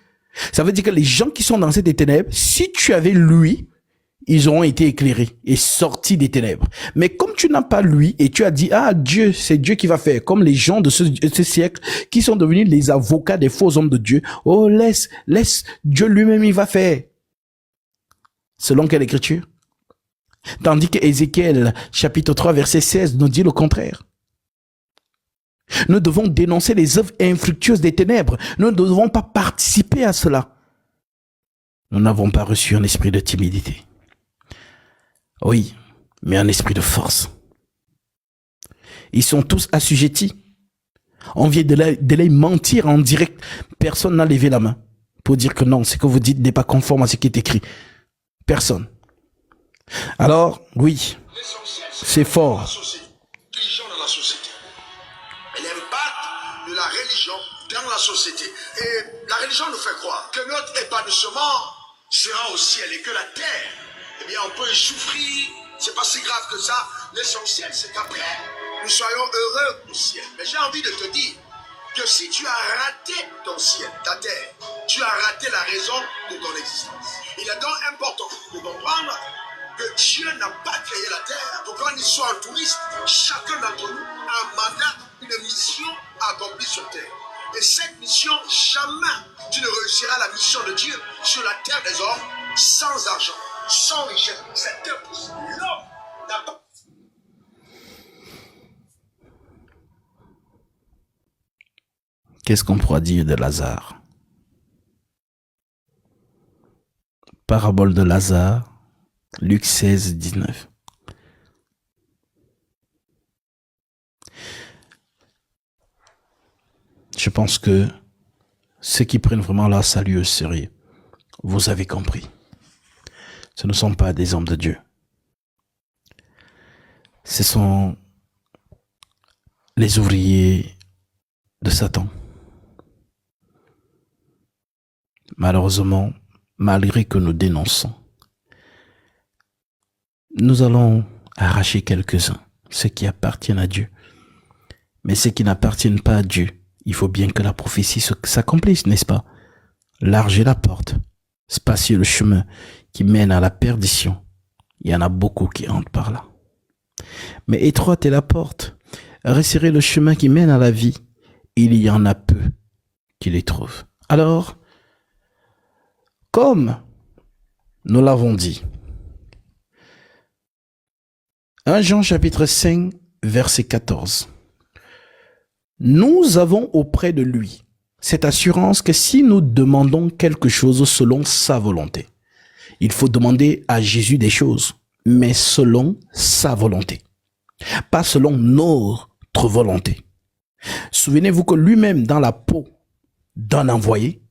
Ça veut dire que les gens qui sont dans ces ténèbres, si tu avais lui, ils auront été éclairés et sortis des ténèbres. Mais comme tu n'as pas lui et tu as dit, ah, Dieu, c'est Dieu qui va faire, comme les gens de ce siècle qui sont devenus les avocats des faux hommes de Dieu. Oh, laisse, Dieu lui-même, il va faire. Selon quelle écriture? Tandis que Ézéchiel, chapitre 3, verset 16, nous dit le contraire. Nous devons dénoncer les œuvres infructueuses des ténèbres. Nous ne devons pas participer à cela. Nous n'avons pas reçu un esprit de timidité. Oui, mais un esprit de force. Ils sont tous assujettis. On vient de les mentir en direct. Personne n'a levé la main pour dire que non, ce que vous dites n'est pas conforme à ce qui est écrit. Personne. Alors, oui, c'est fort. Religion dans la société. L'impact de la religion dans la société. Et la religion nous fait croire que notre épanouissement sera au ciel et que la terre, eh bien, on peut y souffrir. C'est pas si grave que ça. L'essentiel, c'est qu'après, nous soyons heureux au ciel. Mais j'ai envie de te dire que si tu as raté ton ciel, ta terre, tu as raté la raison de ton existence. Il est donc important de comprendre que Dieu n'a pas créé la terre pour qu'on y soit un touriste. Chacun d'entre nous a un mandat, une mission à accomplir sur terre. Et cette mission, jamais tu ne réussiras la mission de Dieu sur la terre des hommes sans argent, sans richesse. C'est impossible. L'homme n'a pas. Qu'est-ce qu'on pourra dire de Lazare? Parabole de Lazare, Luc 16, 19. Je pense que ceux qui prennent vraiment leur salut au sérieux, vous avez compris. Ce ne sont pas des hommes de Dieu. Ce sont les ouvriers de Satan. Malheureusement, malgré que nous dénonçons, nous allons arracher quelques-uns, ceux qui appartiennent à Dieu. Mais ceux qui n'appartiennent pas à Dieu, il faut bien que la prophétie s'accomplisse, n'est-ce pas? Large est la porte, spacieux le chemin qui mène à la perdition. Il y en a beaucoup qui entrent par là. Mais étroite est la porte, resserré le chemin qui mène à la vie. Il y en a peu qui les trouvent. Alors, comme nous l'avons dit, 1 Jean chapitre 5, verset 14. Nous avons auprès de lui cette assurance que si nous demandons quelque chose selon sa volonté, il faut demander à Jésus des choses, mais selon sa volonté, pas selon notre volonté. Souvenez-vous que lui-même, dans la peau d'un envoyé,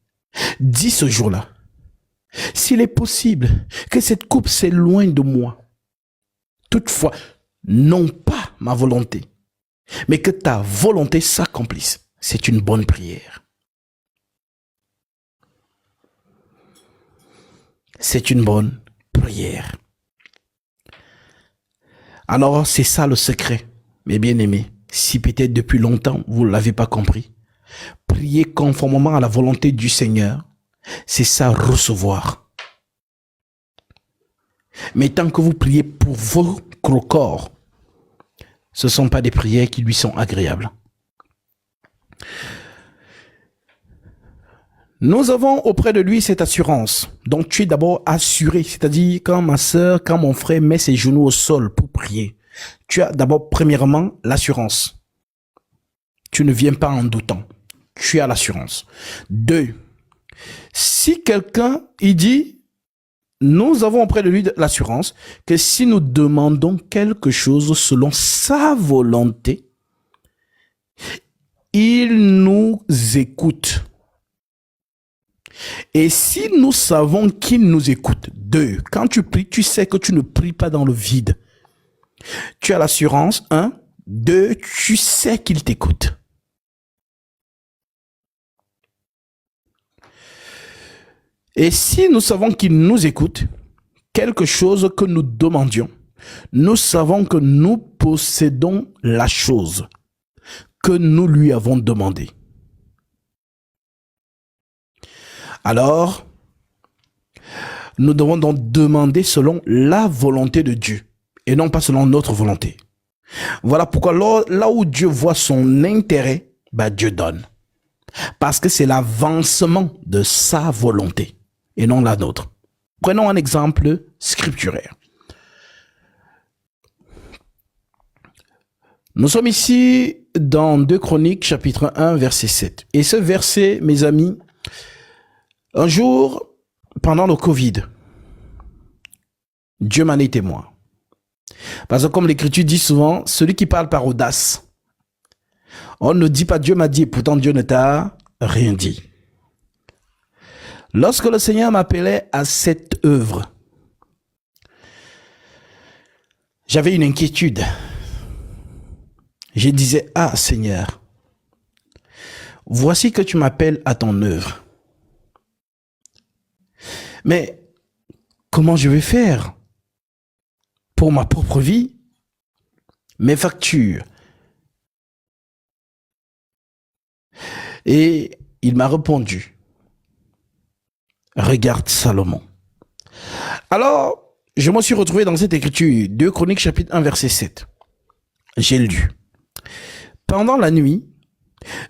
dit ce jour-là, s'il est possible que cette coupe s'éloigne de moi, toutefois, non pas ma volonté, mais que ta volonté s'accomplisse. C'est une bonne prière. C'est une bonne prière. Alors, c'est ça le secret, mes bien-aimés. Si peut-être depuis longtemps, vous ne l'avez pas compris, priez conformément à la volonté du Seigneur, c'est ça recevoir. Mais tant que vous priez pour votre corps, ce ne sont pas des prières qui lui sont agréables. Nous avons auprès de lui cette assurance. Donc tu es d'abord assuré, c'est-à-dire quand ma sœur, quand mon frère met ses genoux au sol pour prier, tu as d'abord premièrement l'assurance. Tu ne viens pas en doutant. Tu as l'assurance. 2. Si quelqu'un, il dit, nous avons auprès de lui l'assurance que si nous demandons quelque chose selon sa volonté, il nous écoute. Et si nous savons qu'il nous écoute, 2, quand tu pries, tu sais que tu ne pries pas dans le vide. Tu as l'assurance, 1, 2, tu sais qu'il t'écoute. Et si nous savons qu'il nous écoute, quelque chose que nous demandions, nous savons que nous possédons la chose que nous lui avons demandée. Alors, nous devons donc demander selon la volonté de Dieu et non pas selon notre volonté. Voilà pourquoi là où Dieu voit son intérêt, Dieu donne. Parce que c'est l'avancement de sa volonté et non la nôtre. Prenons un exemple scripturaire. Nous sommes ici dans 2 Chroniques, chapitre 1, verset 7. Et ce verset, mes amis, un jour, pendant le Covid, Dieu m'en est témoin. Parce que comme l'Écriture dit souvent, celui qui parle par audace, on ne dit pas Dieu m'a dit, pourtant Dieu ne t'a rien dit. Lorsque le Seigneur m'appelait à cette œuvre, j'avais une inquiétude. Je disais, ah Seigneur, voici que tu m'appelles à ton œuvre. Mais comment je vais faire pour ma propre vie, mes factures? Et il m'a répondu, regarde Salomon. Alors, Je me suis retrouvé dans cette écriture, 2 Chroniques chapitre 1 verset 7. J'ai lu. Pendant la nuit,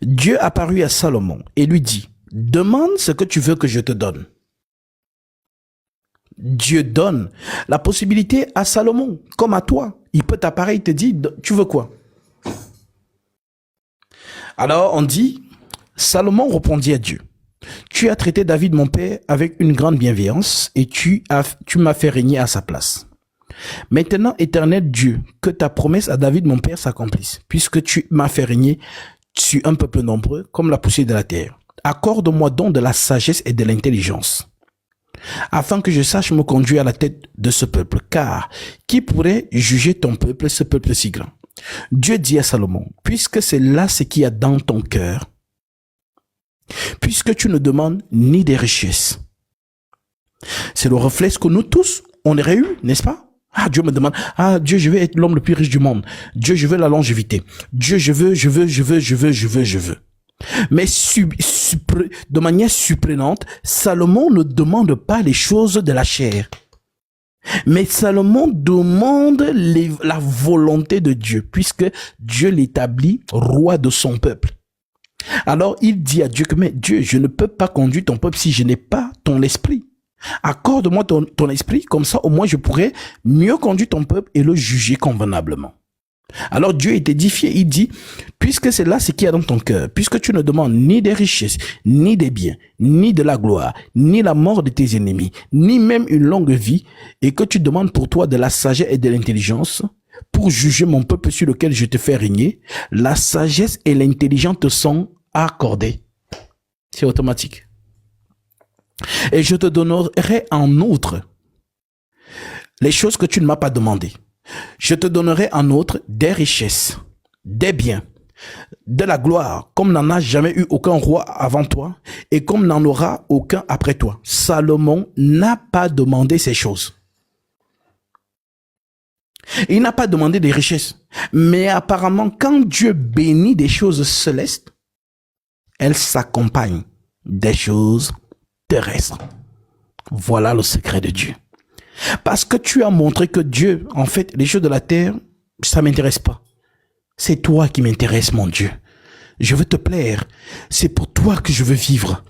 Dieu apparut à Salomon et lui dit, demande ce que tu veux que je te donne. Dieu donne la possibilité à Salomon, comme à toi. Il peut t'apparaître et te dire, tu veux quoi? Alors on dit, Salomon répondit à Dieu, tu as traité David mon père avec une grande bienveillance et tu m'as fait régner à sa place. Maintenant, éternel Dieu, que ta promesse à David mon père s'accomplisse, puisque tu m'as fait régner sur un peuple nombreux comme la poussière de la terre. Accorde-moi donc de la sagesse et de l'intelligence, afin que je sache me conduire à la tête de ce peuple, car qui pourrait juger ton peuple, ce peuple si grand? Dieu dit à Salomon, puisque c'est là ce qu'il y a dans ton cœur, puisque tu ne demandes ni des richesses. C'est le reflet que nous tous, on aurait eu, n'est-ce pas? Ah, Dieu me demande, ah, Dieu, je veux être l'homme le plus riche du monde. Dieu, je veux la longévité. Dieu, je veux. Mais de manière surprenante, Salomon ne demande pas les choses de la chair. Mais Salomon demande la volonté de Dieu, puisque Dieu l'établit roi de son peuple. Alors il dit à Dieu que, mais Dieu, je ne peux pas conduire ton peuple si je n'ai pas ton esprit. Accorde-moi ton esprit, comme ça au moins je pourrais mieux conduire ton peuple et le juger convenablement. Alors Dieu est édifié, il dit, puisque c'est là ce qu'il y a dans ton cœur, puisque tu ne demandes ni des richesses, ni des biens, ni de la gloire, ni la mort de tes ennemis, ni même une longue vie, et que tu demandes pour toi de la sagesse et de l'intelligence, pour juger mon peuple sur lequel je te fais régner, la sagesse et l'intelligence te sont accordées. C'est automatique. Et je te donnerai en outre les choses que tu ne m'as pas demandées. Je te donnerai en outre des richesses, des biens, de la gloire, comme n'en a jamais eu aucun roi avant toi, et comme n'en aura aucun après toi. Salomon n'a pas demandé ces choses. Il n'a pas demandé des richesses. Mais apparemment, quand Dieu bénit des choses célestes, elles s'accompagnent des choses terrestres. Voilà le secret de Dieu. Parce que tu as montré que Dieu, en fait, les choses de la terre, ça m'intéresse pas. C'est toi qui m'intéresse, mon Dieu. Je veux te plaire. C'est pour toi que je veux vivre.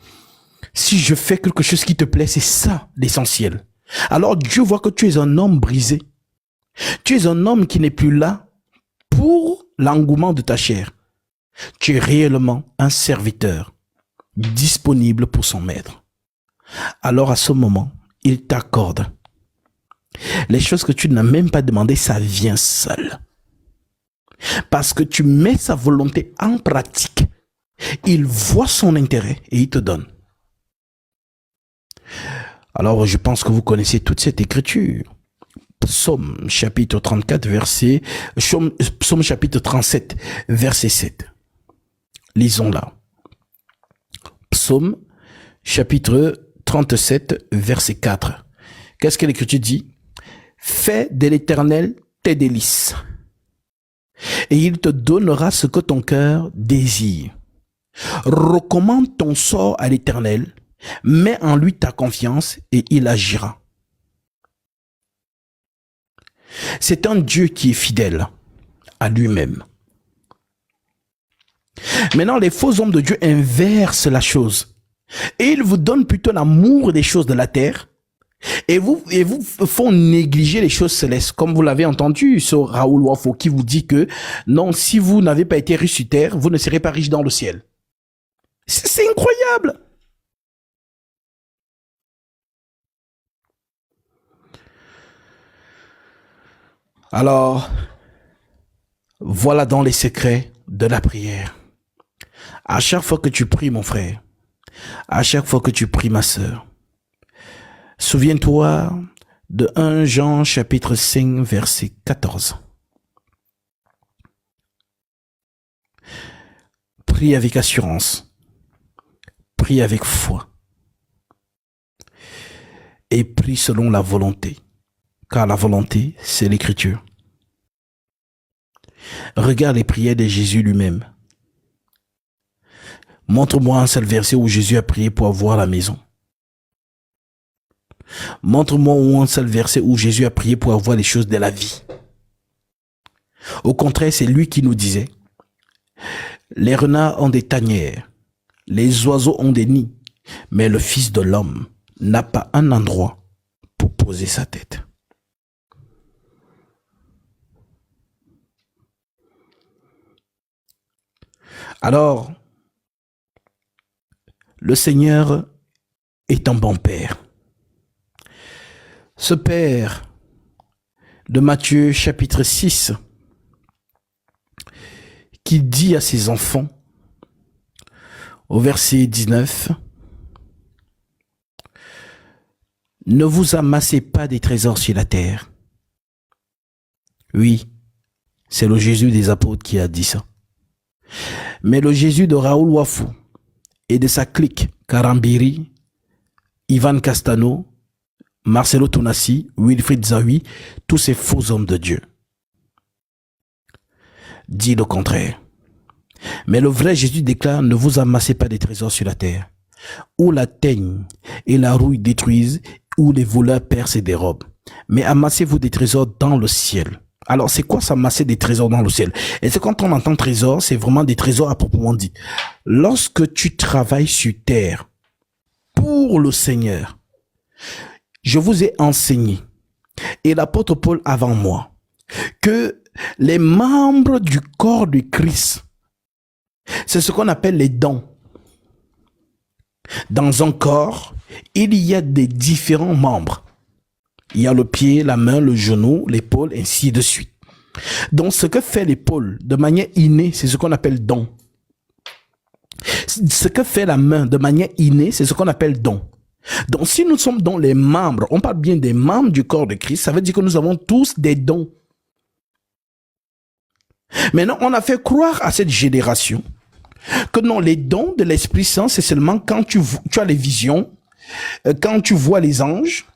Si je fais quelque chose qui te plaît, c'est ça l'essentiel. Alors Dieu voit que tu es un homme brisé. Tu es un homme qui n'est plus là pour l'engouement de ta chair. Tu es réellement un serviteur disponible pour son maître. Alors à ce moment, il t'accorde les choses que tu n'as même pas demandé, ça vient seul. Parce que tu mets sa volonté en pratique. Il voit son intérêt et il te donne. Alors je pense que vous connaissez toute cette écriture. Psaume chapitre 34 verset, Psaume chapitre 37 verset 7. Lisons-la. Psaume chapitre 37 verset 4. Qu'est-ce que l'écriture dit? Fais de l'Éternel tes délices, et il te donnera ce que ton cœur désire. Recommande ton sort à l'Éternel, mets en lui ta confiance et il agira. C'est un Dieu qui est fidèle à lui-même. Maintenant, les faux hommes de Dieu inversent la chose et ils vous donnent plutôt l'amour des choses de la terre et vous font négliger les choses célestes. Comme vous l'avez entendu, ce Raoul Wafo qui vous dit que non, si vous n'avez pas été riche sur terre, vous ne serez pas riche dans le ciel. C'est incroyable. Alors, voilà dans les secrets de la prière. À chaque fois que tu pries, mon frère, à chaque fois que tu pries, ma sœur, souviens-toi de 1 Jean chapitre 5 verset 14. Prie avec assurance, prie avec foi et prie selon la volonté, car la volonté, c'est l'écriture. Regarde les prières de Jésus lui-même. Montre-moi un seul verset où Jésus a prié pour avoir la maison. Montre-moi un seul verset où Jésus a prié pour avoir les choses de la vie. Au contraire, c'est lui qui nous disait, les renards ont des tanières, les oiseaux ont des nids, mais le Fils de l'homme n'a pas un endroit pour poser sa tête. Alors, le Seigneur est un bon Père. Ce Père de Matthieu chapitre 6, qui dit à ses enfants, au verset 19, « Ne vous amassez pas des trésors sur la terre. » Oui, c'est le Jésus des apôtres qui a dit ça. Mais le Jésus de Raoul Wafou et de sa clique, Karambiri, Ivan Castano, Marcelo Tonassi, Wilfried Zawi, tous ces faux hommes de Dieu, dit le contraire. Mais le vrai Jésus déclare, ne vous amassez pas des trésors sur la terre, où la teigne et la rouille détruisent, où les voleurs percent et dérobent. Mais amassez-vous des trésors dans le ciel. Alors, c'est quoi s'amasser des trésors dans le ciel? Et c'est quand on entend trésor, c'est vraiment des trésors à proprement dit. Lorsque tu travailles sur terre pour le Seigneur, je vous ai enseigné, et l'apôtre Paul avant moi, que les membres du corps du Christ, c'est ce qu'on appelle les dons. Dans un corps, il y a des différents membres. Il y a le pied, la main, le genou, l'épaule, ainsi de suite. Donc, ce que fait l'épaule de manière innée, c'est ce qu'on appelle don. Ce que fait la main de manière innée, c'est ce qu'on appelle don. Donc, si nous sommes dans les membres, on parle bien des membres du corps de Christ, ça veut dire que nous avons tous des dons. Maintenant, on a fait croire à cette génération que non, les dons de l'Esprit Saint, c'est seulement quand tu as les visions, quand tu vois les anges,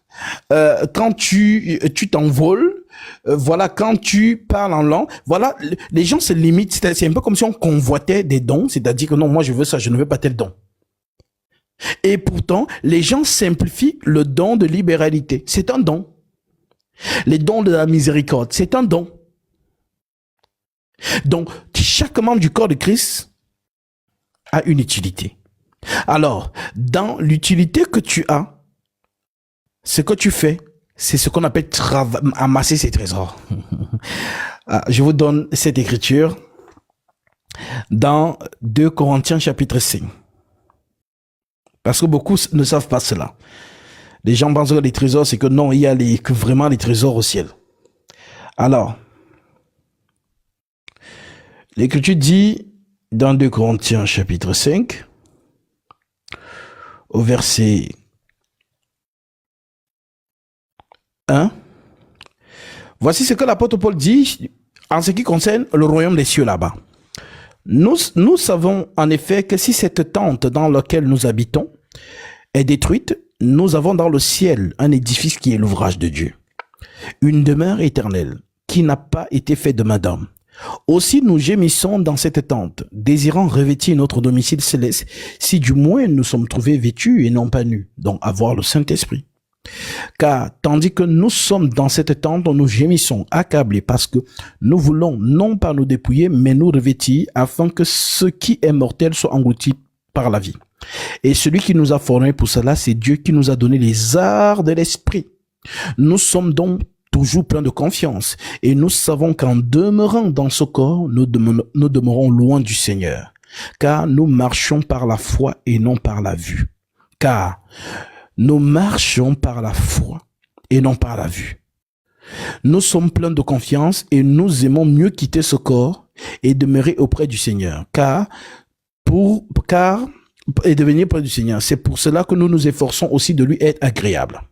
quand tu t'envoles, voilà, quand tu parles en langue, voilà, les gens se limitent, c'est un peu comme si on convoitait des dons, c'est-à-dire que non, moi je veux ça, je ne veux pas tel don. Et pourtant, les gens simplifient le don de libéralité, c'est un don. Les dons de la miséricorde, c'est un don. Donc, chaque membre du corps de Christ a une utilité. Alors, dans l'utilité que tu as, ce que tu fais, c'est ce qu'on appelle amasser ses trésors. Je vous donne cette écriture dans 2 Corinthiens chapitre 5. Parce que beaucoup ne savent pas cela. Les gens pensent que les trésors, c'est que non, il y a que vraiment les trésors au ciel. Alors, l'écriture dit dans 2 Corinthiens chapitre 5, au verset 1, voici ce que l'apôtre Paul dit en ce qui concerne le royaume des cieux là-bas. Nous savons en effet que si cette tente dans laquelle nous habitons est détruite, nous avons dans le ciel un édifice qui est l'ouvrage de Dieu, une demeure éternelle qui n'a pas été faite de main d'homme. Aussi nous gémissons dans cette tente, désirant revêtir notre domicile céleste, si du moins nous sommes trouvés vêtus et non pas nus, donc avoir le Saint-Esprit. Car tandis que nous sommes dans cette tente, nous gémissons, accablés, parce que nous voulons non pas nous dépouiller, mais nous revêtir, afin que ce qui est mortel soit englouti par la vie. Et celui qui nous a formés pour cela, c'est Dieu qui nous a donné les arts de l'esprit. Nous sommes donc toujours pleins de confiance, et nous savons qu'en demeurant dans ce corps, nous demeurons loin du Seigneur, car nous marchons par la foi et non par la vue. Car nous marchons par la foi et non par la vue. Nous sommes pleins de confiance et nous aimons mieux quitter ce corps et demeurer auprès du Seigneur, et devenir près du Seigneur. C'est pour cela que nous nous efforçons aussi de lui être agréable.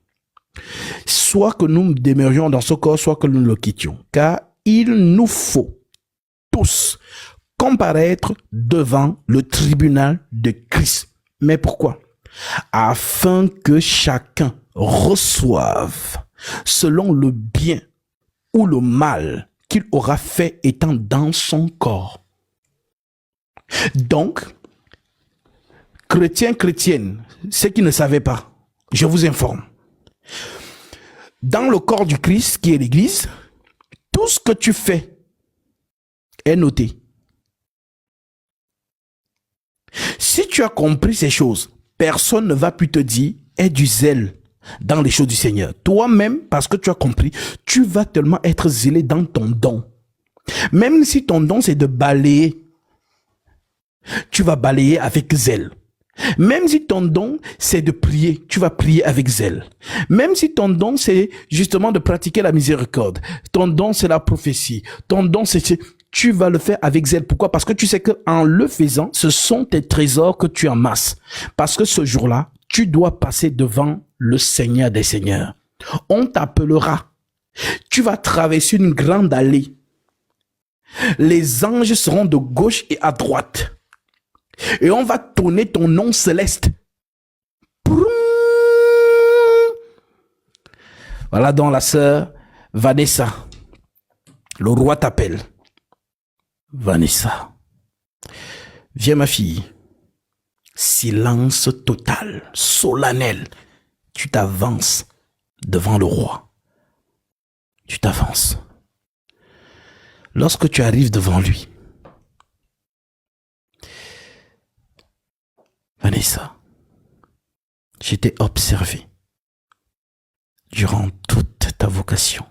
Soit que nous demeurions dans ce corps, soit que nous le quittions. Car il nous faut tous comparaître devant le tribunal de Christ. Mais pourquoi? Afin que chacun reçoive selon le bien ou le mal qu'il aura fait étant dans son corps. Donc, chrétiens, chrétiennes, ceux qui ne savaient pas, je vous informe, Dans le corps du Christ, qui est l'Église, tout ce que tu fais est noté. Si tu as compris ces choses, personne ne va plus te dire « aie du zèle dans les choses du Seigneur ». Toi-même, parce que tu as compris, tu vas tellement être zélé dans ton don. Même si ton don, c'est de balayer, tu vas balayer avec zèle. Même si ton don, c'est de prier, tu vas prier avec zèle. Même si ton don, c'est justement de pratiquer la miséricorde. Ton don, c'est la prophétie. Ton don, c'est... Tu vas le faire avec zèle. Pourquoi? Parce que tu sais qu'en le faisant, ce sont tes trésors que tu amasses. Parce que ce jour-là, tu dois passer devant le Seigneur des Seigneurs. On t'appellera. Tu vas traverser une grande allée. Les anges seront de gauche et à droite. Et on va tonner ton nom céleste. Voilà donc la sœur Vanessa. Le roi t'appelle. Vanessa. Viens ma fille. Silence total, solennel. Tu t'avances devant le roi. Tu t'avances. Lorsque tu arrives devant lui, Vanessa, je t'ai observé durant toute ta vocation.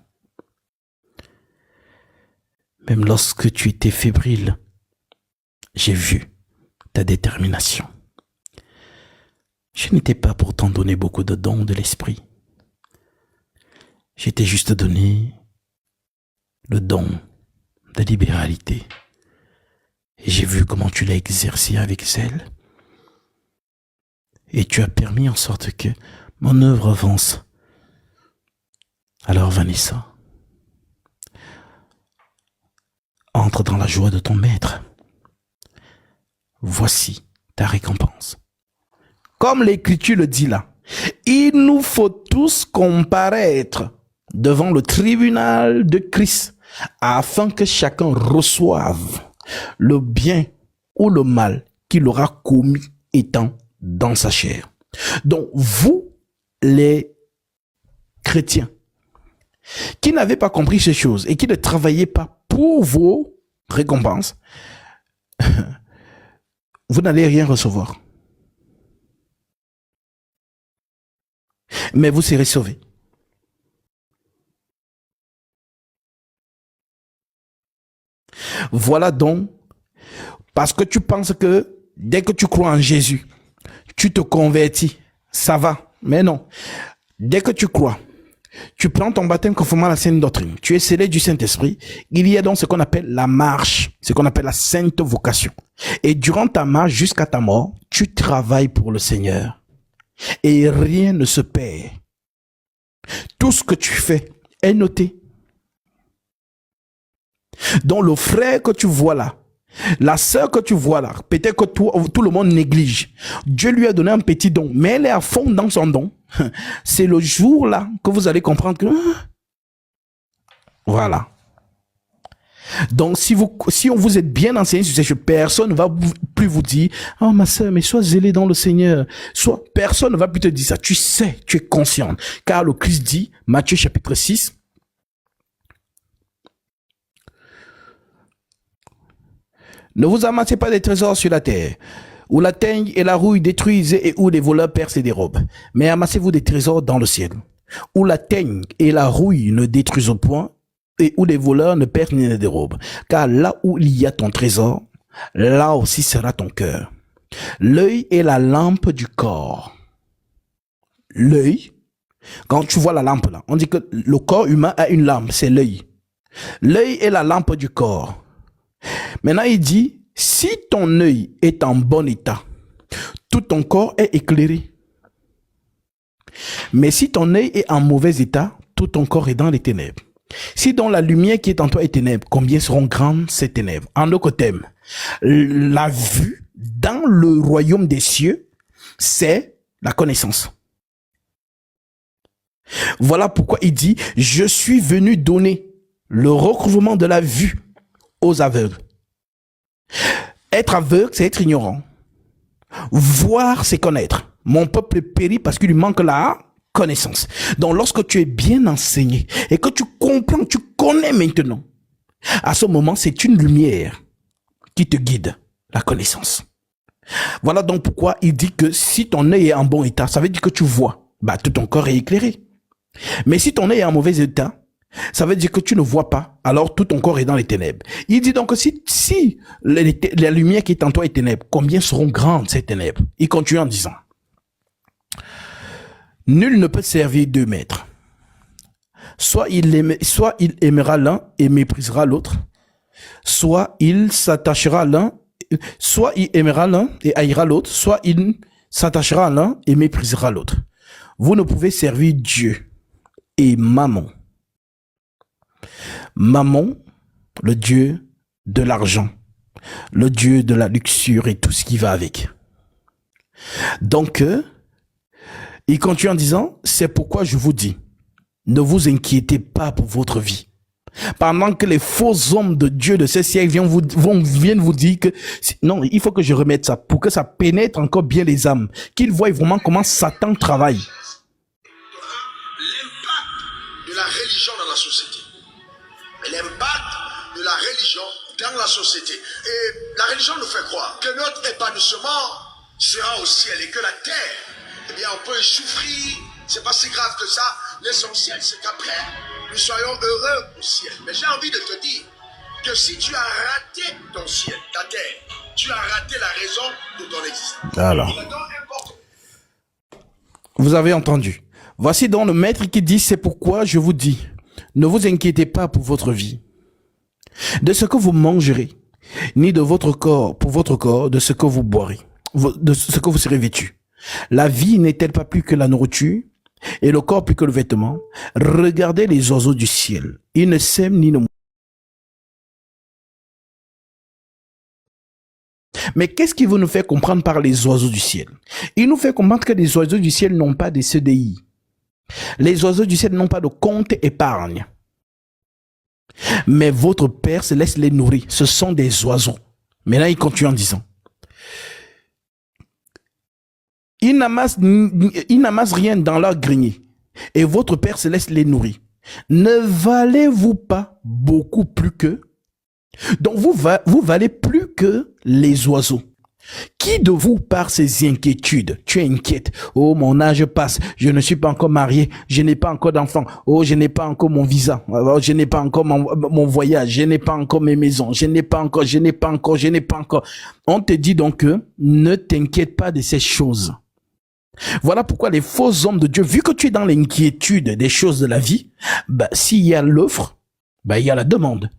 Même lorsque tu étais fébrile, j'ai vu ta détermination. Je n'étais pas pour t'en donner beaucoup de dons de l'esprit. Je t'ai juste donné le don de libéralité. Et j'ai vu comment tu l'as exercé avec zèle. Et tu as permis en sorte que mon œuvre avance. Alors Vanessa, entre dans la joie de ton maître. Voici ta récompense. Comme l'Écriture le dit là, il nous faut tous comparaître devant le tribunal de Christ afin que chacun reçoive le bien ou le mal qu'il aura commis étant dans sa chair. Donc vous, les chrétiens, qui n'avez pas compris ces choses et qui ne travaillez pas pour vos récompenses, vous n'allez rien recevoir. Mais vous serez sauvés. Voilà donc, parce que tu penses que dès que tu crois en Jésus, tu te convertis, ça va. Mais non. Dès que tu crois, tu prends ton baptême conformément à la sainte doctrine. Tu es scellé du Saint-Esprit. Il y a donc ce qu'on appelle la marche, ce qu'on appelle la sainte vocation. Et durant ta marche jusqu'à ta mort, tu travailles pour le Seigneur. Et rien ne se perd. Tout ce que tu fais est noté. Donc le frère que tu vois là, la sœur que tu vois là, peut-être que tout le monde néglige. Dieu lui a donné un petit don, mais elle est à fond dans son don. C'est le jour là que vous allez comprendre que... Voilà. Donc si on vous êtes bien enseigné sur ces choses, personne ne va plus vous dire « Oh ma sœur, mais sois zélé dans le Seigneur. » Personne ne va plus te dire ça. Tu sais, tu es consciente. Car le Christ dit, Matthieu chapitre 6, ne vous amassez pas des trésors sur la terre, où la teigne et la rouille détruisent et où les voleurs percent et dérobent. Mais amassez-vous des trésors dans le ciel, où la teigne et la rouille ne détruisent point et où les voleurs ne percent ni ne dérobent. Car là où il y a ton trésor, là aussi sera ton cœur. L'œil est la lampe du corps. L'œil, quand tu vois la lampe là, on dit que le corps humain a une lampe, c'est l'œil. L'œil est la lampe du corps. Maintenant, il dit, si ton œil est en bon état, tout ton corps est éclairé. Mais si ton œil est en mauvais état, tout ton corps est dans les ténèbres. Si donc la lumière qui est en toi est ténèbres, combien seront grandes ces ténèbres? En d'autres termes, la vue dans le royaume des cieux, c'est la connaissance. Voilà pourquoi il dit, je suis venu donner le recouvrement de la vue aux aveugles. Être aveugle, c'est être ignorant. Voir, c'est connaître. Mon peuple périt parce qu'il lui manque la connaissance. Donc, lorsque tu es bien enseigné et que tu comprends, tu connais maintenant, à ce moment, c'est une lumière qui te guide, la connaissance. Voilà donc pourquoi il dit que si ton œil est en bon état, ça veut dire que tu vois, tout ton corps est éclairé. Mais si ton œil est en mauvais état, ça veut dire que tu ne vois pas, alors tout ton corps est dans les ténèbres. Il dit donc que si la lumière qui est en toi est ténèbres, combien seront grandes ces ténèbres? Il continue en disant, nul ne peut servir deux maîtres. Soit il aimera l'un et méprisera l'autre, soit il s'attachera à l'un, soit il aimera l'un et haïra l'autre, soit il s'attachera à l'un et méprisera l'autre. Vous ne pouvez servir Dieu et Mammon. Mammon, le dieu de l'argent, le dieu de la luxure et tout ce qui va avec. Donc, il continue en disant, c'est pourquoi je vous dis, ne vous inquiétez pas pour votre vie. Pendant que les faux hommes de Dieu de ce siècle viennent vous dire que non, il faut que je remette ça pour que ça pénètre encore bien les âmes, qu'ils voient vraiment comment Satan travaille. L'impact de la religion dans la société. L'impact de la religion dans la société. Et la religion nous fait croire que notre épanouissement sera au ciel et que la terre, eh bien, on peut y souffrir. C'est pas si grave que ça. L'essentiel, c'est qu'après, nous soyons heureux au ciel. Mais j'ai envie de te dire que si tu as raté ton ciel, ta terre, tu as raté la raison de ton existence. Alors, vous avez entendu. Voici donc le maître qui dit, c'est pourquoi je vous dis, ne vous inquiétez pas pour votre vie, de ce que vous mangerez, ni de votre corps, pour votre corps, de ce que vous boirez, de ce que vous serez vêtu. La vie n'est-elle pas plus que la nourriture, et le corps plus que le vêtement? Regardez les oiseaux du ciel. Ils ne sèment ni ne moissonnent. Mais qu'est-ce qui veut nous faire comprendre par les oiseaux du ciel? Il nous fait comprendre que les oiseaux du ciel n'ont pas de CDI. Les oiseaux du ciel n'ont pas de compte épargne. Mais votre Père se laisse les nourrir. Ce sont des oiseaux. Maintenant, il continue en disant, ils n'amassent rien dans leur grenier, et votre Père se laisse les nourrir. Ne valez-vous pas beaucoup plus qu'eux? Donc vous valez plus que les oiseaux. Qui de vous, par ses inquiétudes, tu es inquiète? Oh, mon âge passe, je ne suis pas encore marié, je n'ai pas encore d'enfant, oh, je n'ai pas encore mon visa, je n'ai pas encore mon voyage, je n'ai pas encore mes maisons, je n'ai pas encore. On te dit donc que ne t'inquiète pas de ces choses. Voilà pourquoi les faux hommes de Dieu, vu que tu es dans l'inquiétude des choses de la vie, s'il y a l'offre, il y a la demande.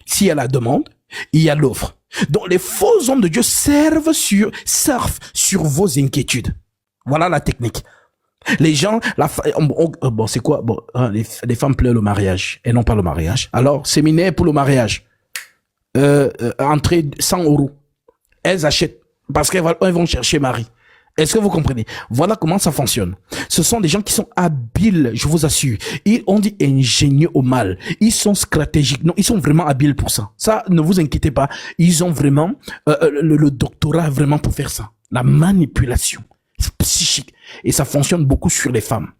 S'il y a la demande, il y a l'offre. Donc les faux hommes de Dieu surfent sur vos inquiétudes. Voilà la technique. Les gens, c'est quoi? Les femmes pleurent le mariage et non pas le mariage. Alors, séminaire pour le mariage. Entrée 100 €. Elles achètent parce qu'elles vont chercher mari. Est-ce que vous comprenez? Voilà comment ça fonctionne. Ce sont des gens qui sont habiles, je vous assure. On dit ingénieux au mal. Ils sont stratégiques. Non, ils sont vraiment habiles pour ça. Ça, ne vous inquiétez pas. Ils ont vraiment le doctorat vraiment pour faire ça. La manipulation psychique. Et ça fonctionne beaucoup sur les femmes.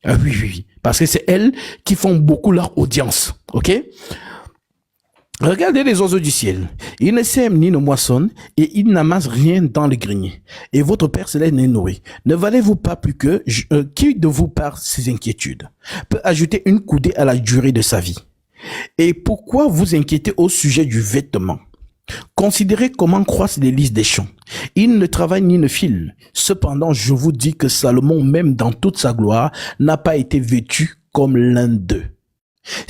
Oui. Parce que c'est elles qui font beaucoup leur audience. OK? Regardez les oiseaux du ciel. Ils ne sèment ni ne moissonnent et ils n'amassent rien dans le grenier. Et votre Père céleste les nourrit. Ne valez-vous pas plus que qui de vous, par ses inquiétudes, peut ajouter une coudée à la durée de sa vie? Et pourquoi vous inquiétez au sujet du vêtement? Considérez comment croissent les lys des champs. Ils ne travaillent ni ne filent. Cependant, je vous dis que Salomon, même dans toute sa gloire, n'a pas été vêtu comme l'un d'eux.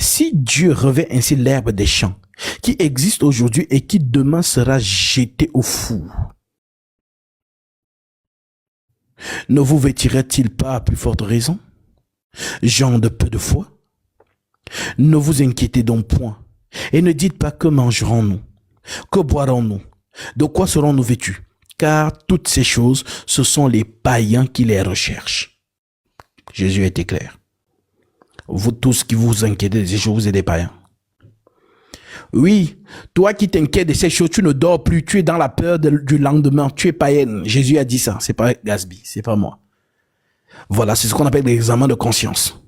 Si Dieu revêt ainsi l'herbe des champs, qui existe aujourd'hui et qui demain sera jeté au four, ne vous vêtirait-il pas à plus forte raison, gens de peu de foi? Ne vous inquiétez donc point, et ne dites pas que mangerons-nous, que boirons-nous, de quoi serons-nous vêtus? Car toutes ces choses, ce sont les païens qui les recherchent. Jésus était clair. Vous tous qui vous inquiétez de ces choses, vous êtes des païens. Oui, toi qui t'inquiètes de ces choses, tu ne dors plus, tu es dans la peur du lendemain, tu es païenne. Jésus a dit ça, c'est pas Gasby, c'est pas moi. Voilà, c'est ce qu'on appelle l'examen de conscience.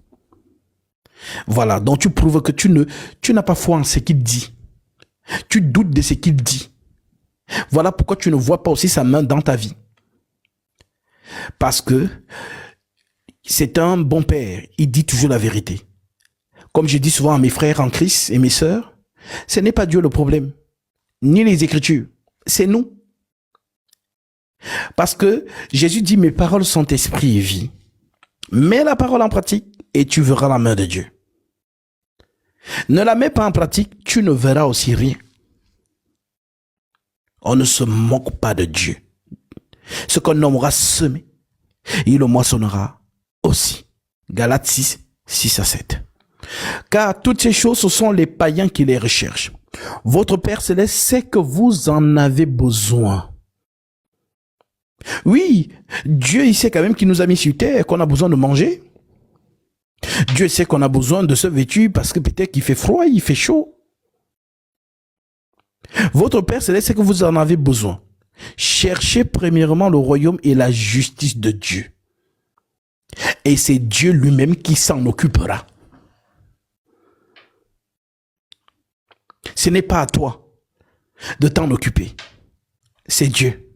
Voilà, donc tu prouves que tu n'as pas foi en ce qu'il dit. Tu doutes de ce qu'il dit. Voilà pourquoi tu ne vois pas aussi sa main dans ta vie. Parce que c'est un bon père, il dit toujours la vérité. Comme je dis souvent à mes frères en Christ et mes sœurs, ce n'est pas Dieu le problème, ni les Écritures, c'est nous. Parce que Jésus dit, mes paroles sont esprit et vie. Mets la parole en pratique et tu verras la main de Dieu. Ne la mets pas en pratique, tu ne verras aussi rien. On ne se moque pas de Dieu. Ce qu'on homme aura semé, il le moissonnera aussi. Galates 6, 6 à 7. Car toutes ces choses, ce sont les païens qui les recherchent. Votre Père Céleste sait que vous en avez besoin. Oui, Dieu, il sait quand même qu'il nous a mis sur terre, qu'on a besoin de manger. Dieu sait qu'on a besoin de se vêtir parce que peut-être qu'il fait froid, il fait chaud. Votre Père Céleste sait que vous en avez besoin. Cherchez premièrement le royaume et la justice de Dieu. Et c'est Dieu lui-même qui s'en occupera. Ce n'est pas à toi de t'en occuper. C'est Dieu.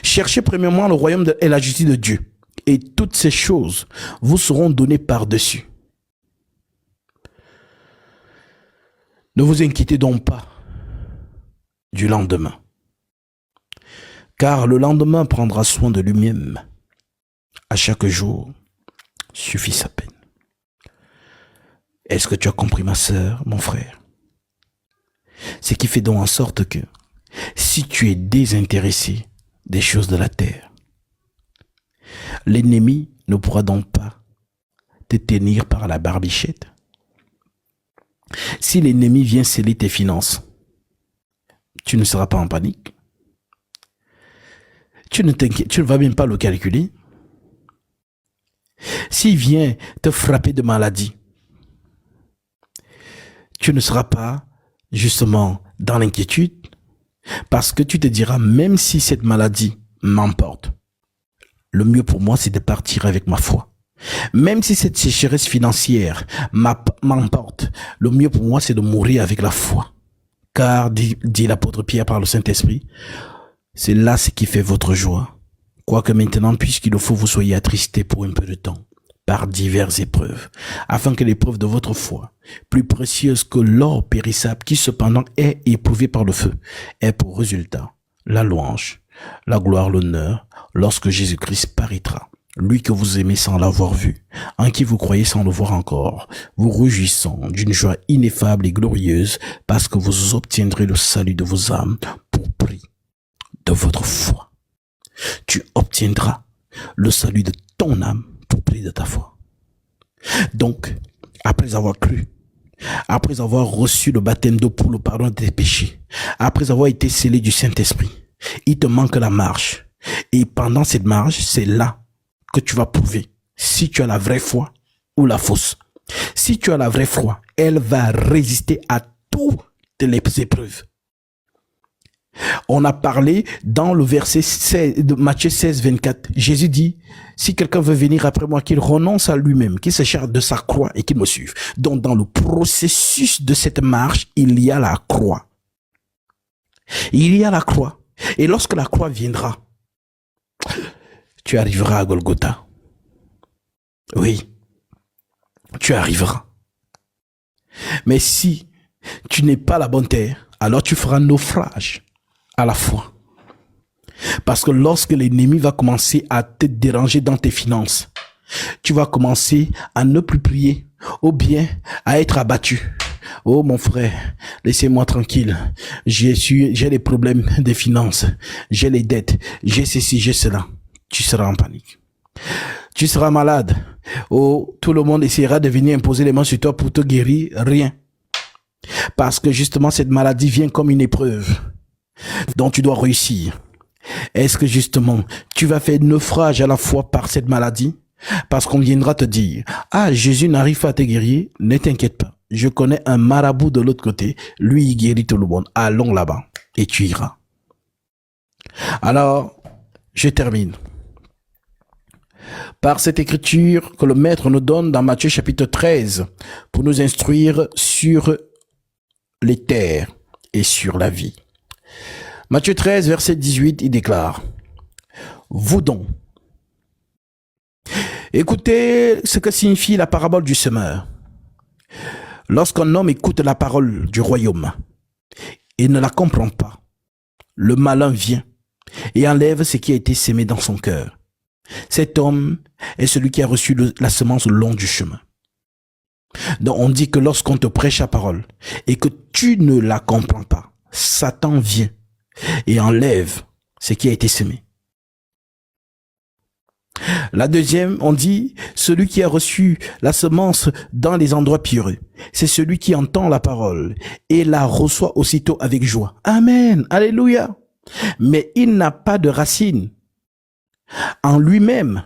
Cherchez premièrement le royaume et la justice de Dieu. Et toutes ces choses vous seront données par-dessus. Ne vous inquiétez donc pas du lendemain. Car le lendemain prendra soin de lui-même. À chaque jour suffit sa peine. Est-ce que tu as compris, ma sœur, mon frère? Ce qui fait donc en sorte que si tu es désintéressé des choses de la terre, l'ennemi ne pourra donc pas te tenir par la barbichette. Si l'ennemi vient sceller tes finances, tu ne seras pas en panique. Tu ne vas même pas le calculer. S'il vient te frapper de maladie, tu ne seras pas justement dans l'inquiétude parce que tu te diras, même si cette maladie m'emporte, le mieux pour moi c'est de partir avec ma foi. Même si cette sécheresse financière m'emporte, le mieux pour moi c'est de mourir avec la foi. Car, dit l'apôtre Pierre par le Saint-Esprit, c'est là ce qui fait votre joie. Quoique maintenant, puisqu'il le faut, vous soyez attristés pour un peu de temps, par diverses épreuves, afin que l'épreuve de votre foi, plus précieuse que l'or périssable, qui cependant est éprouvé par le feu, ait pour résultat la louange, la gloire, l'honneur, lorsque Jésus-Christ paraîtra. Lui que vous aimez sans l'avoir vu, en qui vous croyez sans le voir encore, vous réjouissant d'une joie ineffable et glorieuse, parce que vous obtiendrez le salut de vos âmes pour prix de votre foi. Tu obtiendras le salut de ton âme pour prix de ta foi. Donc, après avoir cru, après avoir reçu le baptême d'eau pour le pardon de tes péchés, après avoir été scellé du Saint-Esprit, il te manque la marche. Et pendant cette marche, c'est là que tu vas prouver si tu as la vraie foi ou la fausse. Si tu as la vraie foi, elle va résister à toutes les épreuves. On a parlé dans le verset 16 de Matthieu 16, 24. Jésus dit, si quelqu'un veut venir après moi, qu'il renonce à lui-même, qu'il se charge de sa croix et qu'il me suive. Donc dans le processus de cette marche, il y a la croix. Il y a la croix. Et lorsque la croix viendra, tu arriveras à Golgotha. Oui, tu arriveras. Mais si tu n'es pas la bonne terre, alors tu feras naufrage à la fois. Parce que lorsque l'ennemi va commencer à te déranger dans tes finances, tu vas commencer à ne plus prier ou bien à être abattu. Oh mon frère, laissez-moi tranquille. J'ai des problèmes de finances, j'ai les dettes, j'ai ceci, j'ai cela. Tu seras en panique. Tu seras malade. Oh, tout le monde essaiera de venir imposer les mains sur toi pour te guérir. Rien. Parce que justement, cette maladie vient comme une épreuve dont tu dois réussir. Est-ce que justement, tu vas faire naufrage à la fois par cette maladie? Parce qu'on viendra te dire, ah, Jésus n'arrive pas à te guérir, ne t'inquiète pas. Je connais un marabout de l'autre côté, lui, il guérit tout le monde. Allons là-bas et tu iras. Alors, je termine. par cette écriture que le Maître nous donne dans Matthieu chapitre 13 pour nous instruire sur les terres et sur la vie. Matthieu 13, verset 18, il déclare: Vous donc, écoutez ce que signifie la parabole du semeur. Lorsqu'un homme écoute la parole du royaume et ne la comprend pas, le malin vient et enlève ce qui a été semé dans son cœur. Cet homme est celui qui a reçu la semence le long du chemin. Donc on dit que lorsqu'on te prêche la parole et que tu ne la comprends pas, Satan vient et enlève ce qui a été semé. La deuxième, on dit, celui qui a reçu la semence dans les endroits pierreux, c'est celui qui entend la parole et la reçoit aussitôt avec joie. Amen, alléluia. Mais il n'a pas de racine en lui-même.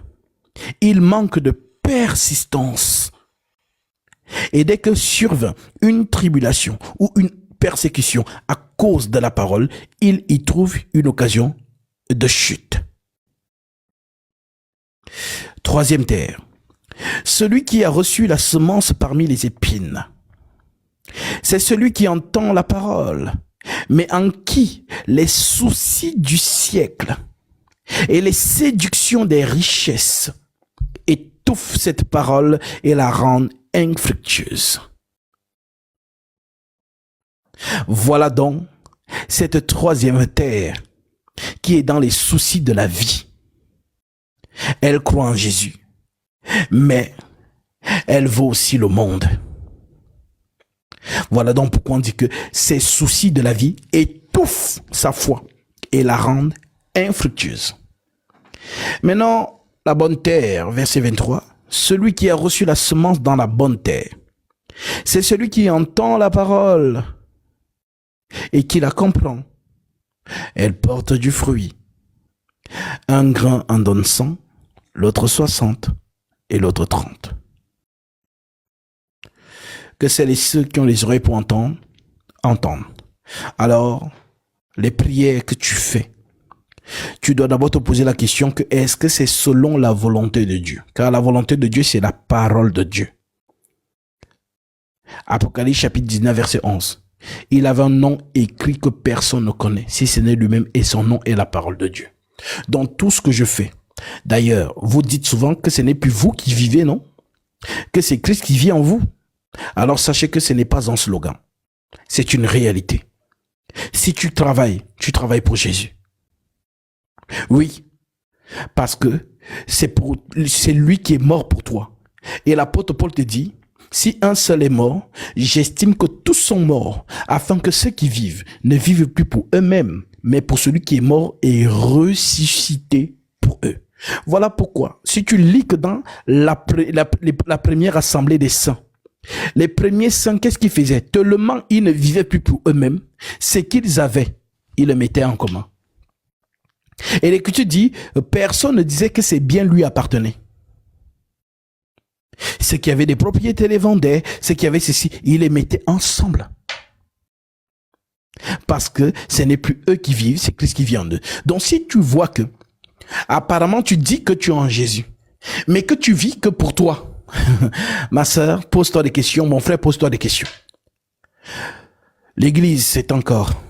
Il manque de persistance. Et dès que survint une tribulation ou une persécution à cause de la parole, il y trouve une occasion de chute. Troisième terre, celui qui a reçu la semence parmi les épines. C'est celui qui entend la parole, mais en qui les soucis du siècle et les séductions des richesses étouffent cette parole et la rendent infructueuse. Voilà donc cette troisième terre qui est dans les soucis de la vie. Elle croit en Jésus, mais elle vaut aussi le monde. Voilà donc pourquoi on dit que ces soucis de la vie étouffent sa foi et la rendent infructueuse. Maintenant, la bonne terre, verset 23, celui qui a reçu la semence dans la bonne terre, c'est celui qui entend la parole et qui la comprend. Elle porte du fruit. Un grain en donne 100, l'autre 60 et l'autre 30. Que celles et ceux qui ont les oreilles pour entendre, entendent. Alors, les prières que tu fais, tu dois d'abord te poser la question que est-ce que c'est selon la volonté de Dieu? Car la volonté de Dieu, c'est la parole de Dieu. Apocalypse chapitre 19, verset 11. Il avait un nom écrit que personne ne connaît, si ce n'est lui-même, et son nom est la parole de Dieu. Dans tout ce que je fais, d'ailleurs, vous dites souvent que ce n'est plus vous qui vivez, non? Que c'est Christ qui vit en vous. Alors sachez que ce n'est pas un slogan, c'est une réalité. Si tu travailles pour Jésus. Oui, parce que c'est lui qui est mort pour toi. Et l'apôtre Paul te dit, si un seul est mort, j'estime que tous sont morts, afin que ceux qui vivent ne vivent plus pour eux-mêmes, mais pour celui qui est mort et ressuscité pour eux. Voilà pourquoi, si tu lis que dans la première assemblée des saints, les premiers saints, qu'est-ce qu'ils faisaient? Tellement ils ne vivaient plus pour eux-mêmes, ce qu'ils avaient, ils le mettaient en commun. Et l'Écriture dit, personne ne disait que ces biens lui appartenaient. Ceux qui avaient des propriétés les vendaient, ceux qui avaient ceci, ils les mettaient ensemble. Parce que ce n'est plus eux qui vivent, c'est Christ qui vit en eux. Donc si tu vois que, apparemment tu dis que tu es en Jésus, mais que tu vis que pour toi, ma sœur, pose-toi des questions, mon frère, pose-toi des questions. L'église, c'est encore.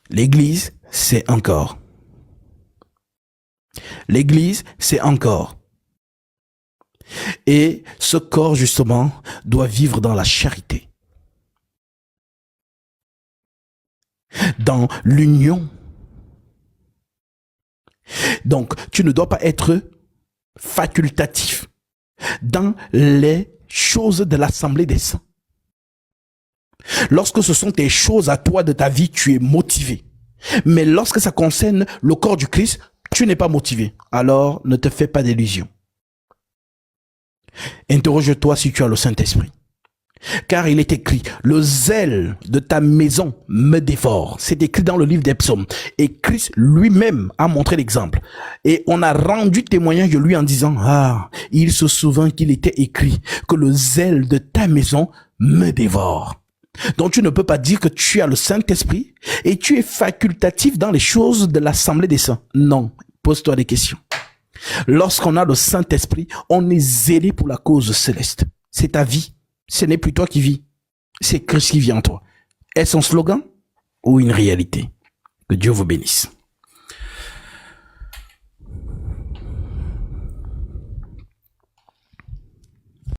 L'église, c'est encore. L'église, c'est encore. Et ce corps, justement, doit vivre dans la charité. Dans l'union. Donc, tu ne dois pas être facultatif dans les choses de l'assemblée des saints. Lorsque ce sont tes choses à toi de ta vie, tu es motivé. Mais lorsque ça concerne le corps du Christ, tu n'es pas motivé. Alors, ne te fais pas d'illusions. Interroge-toi si tu as le Saint-Esprit. Car il est écrit, le zèle de ta maison me dévore. C'est écrit dans le livre des psaumes. Et Christ lui-même a montré l'exemple. Et on a rendu témoignage de lui en disant, il se souvient qu'il était écrit que le zèle de ta maison me dévore. Donc tu ne peux pas dire que tu as le Saint-Esprit et tu es facultatif dans les choses de l'assemblée des saints. Non, pose-toi des questions. Lorsqu'on a le Saint-Esprit, on est zélé pour la cause céleste. C'est ta vie. Ce n'est plus toi qui vis. C'est Christ qui vit en toi. Est-ce un slogan ou une réalité? Que Dieu vous bénisse.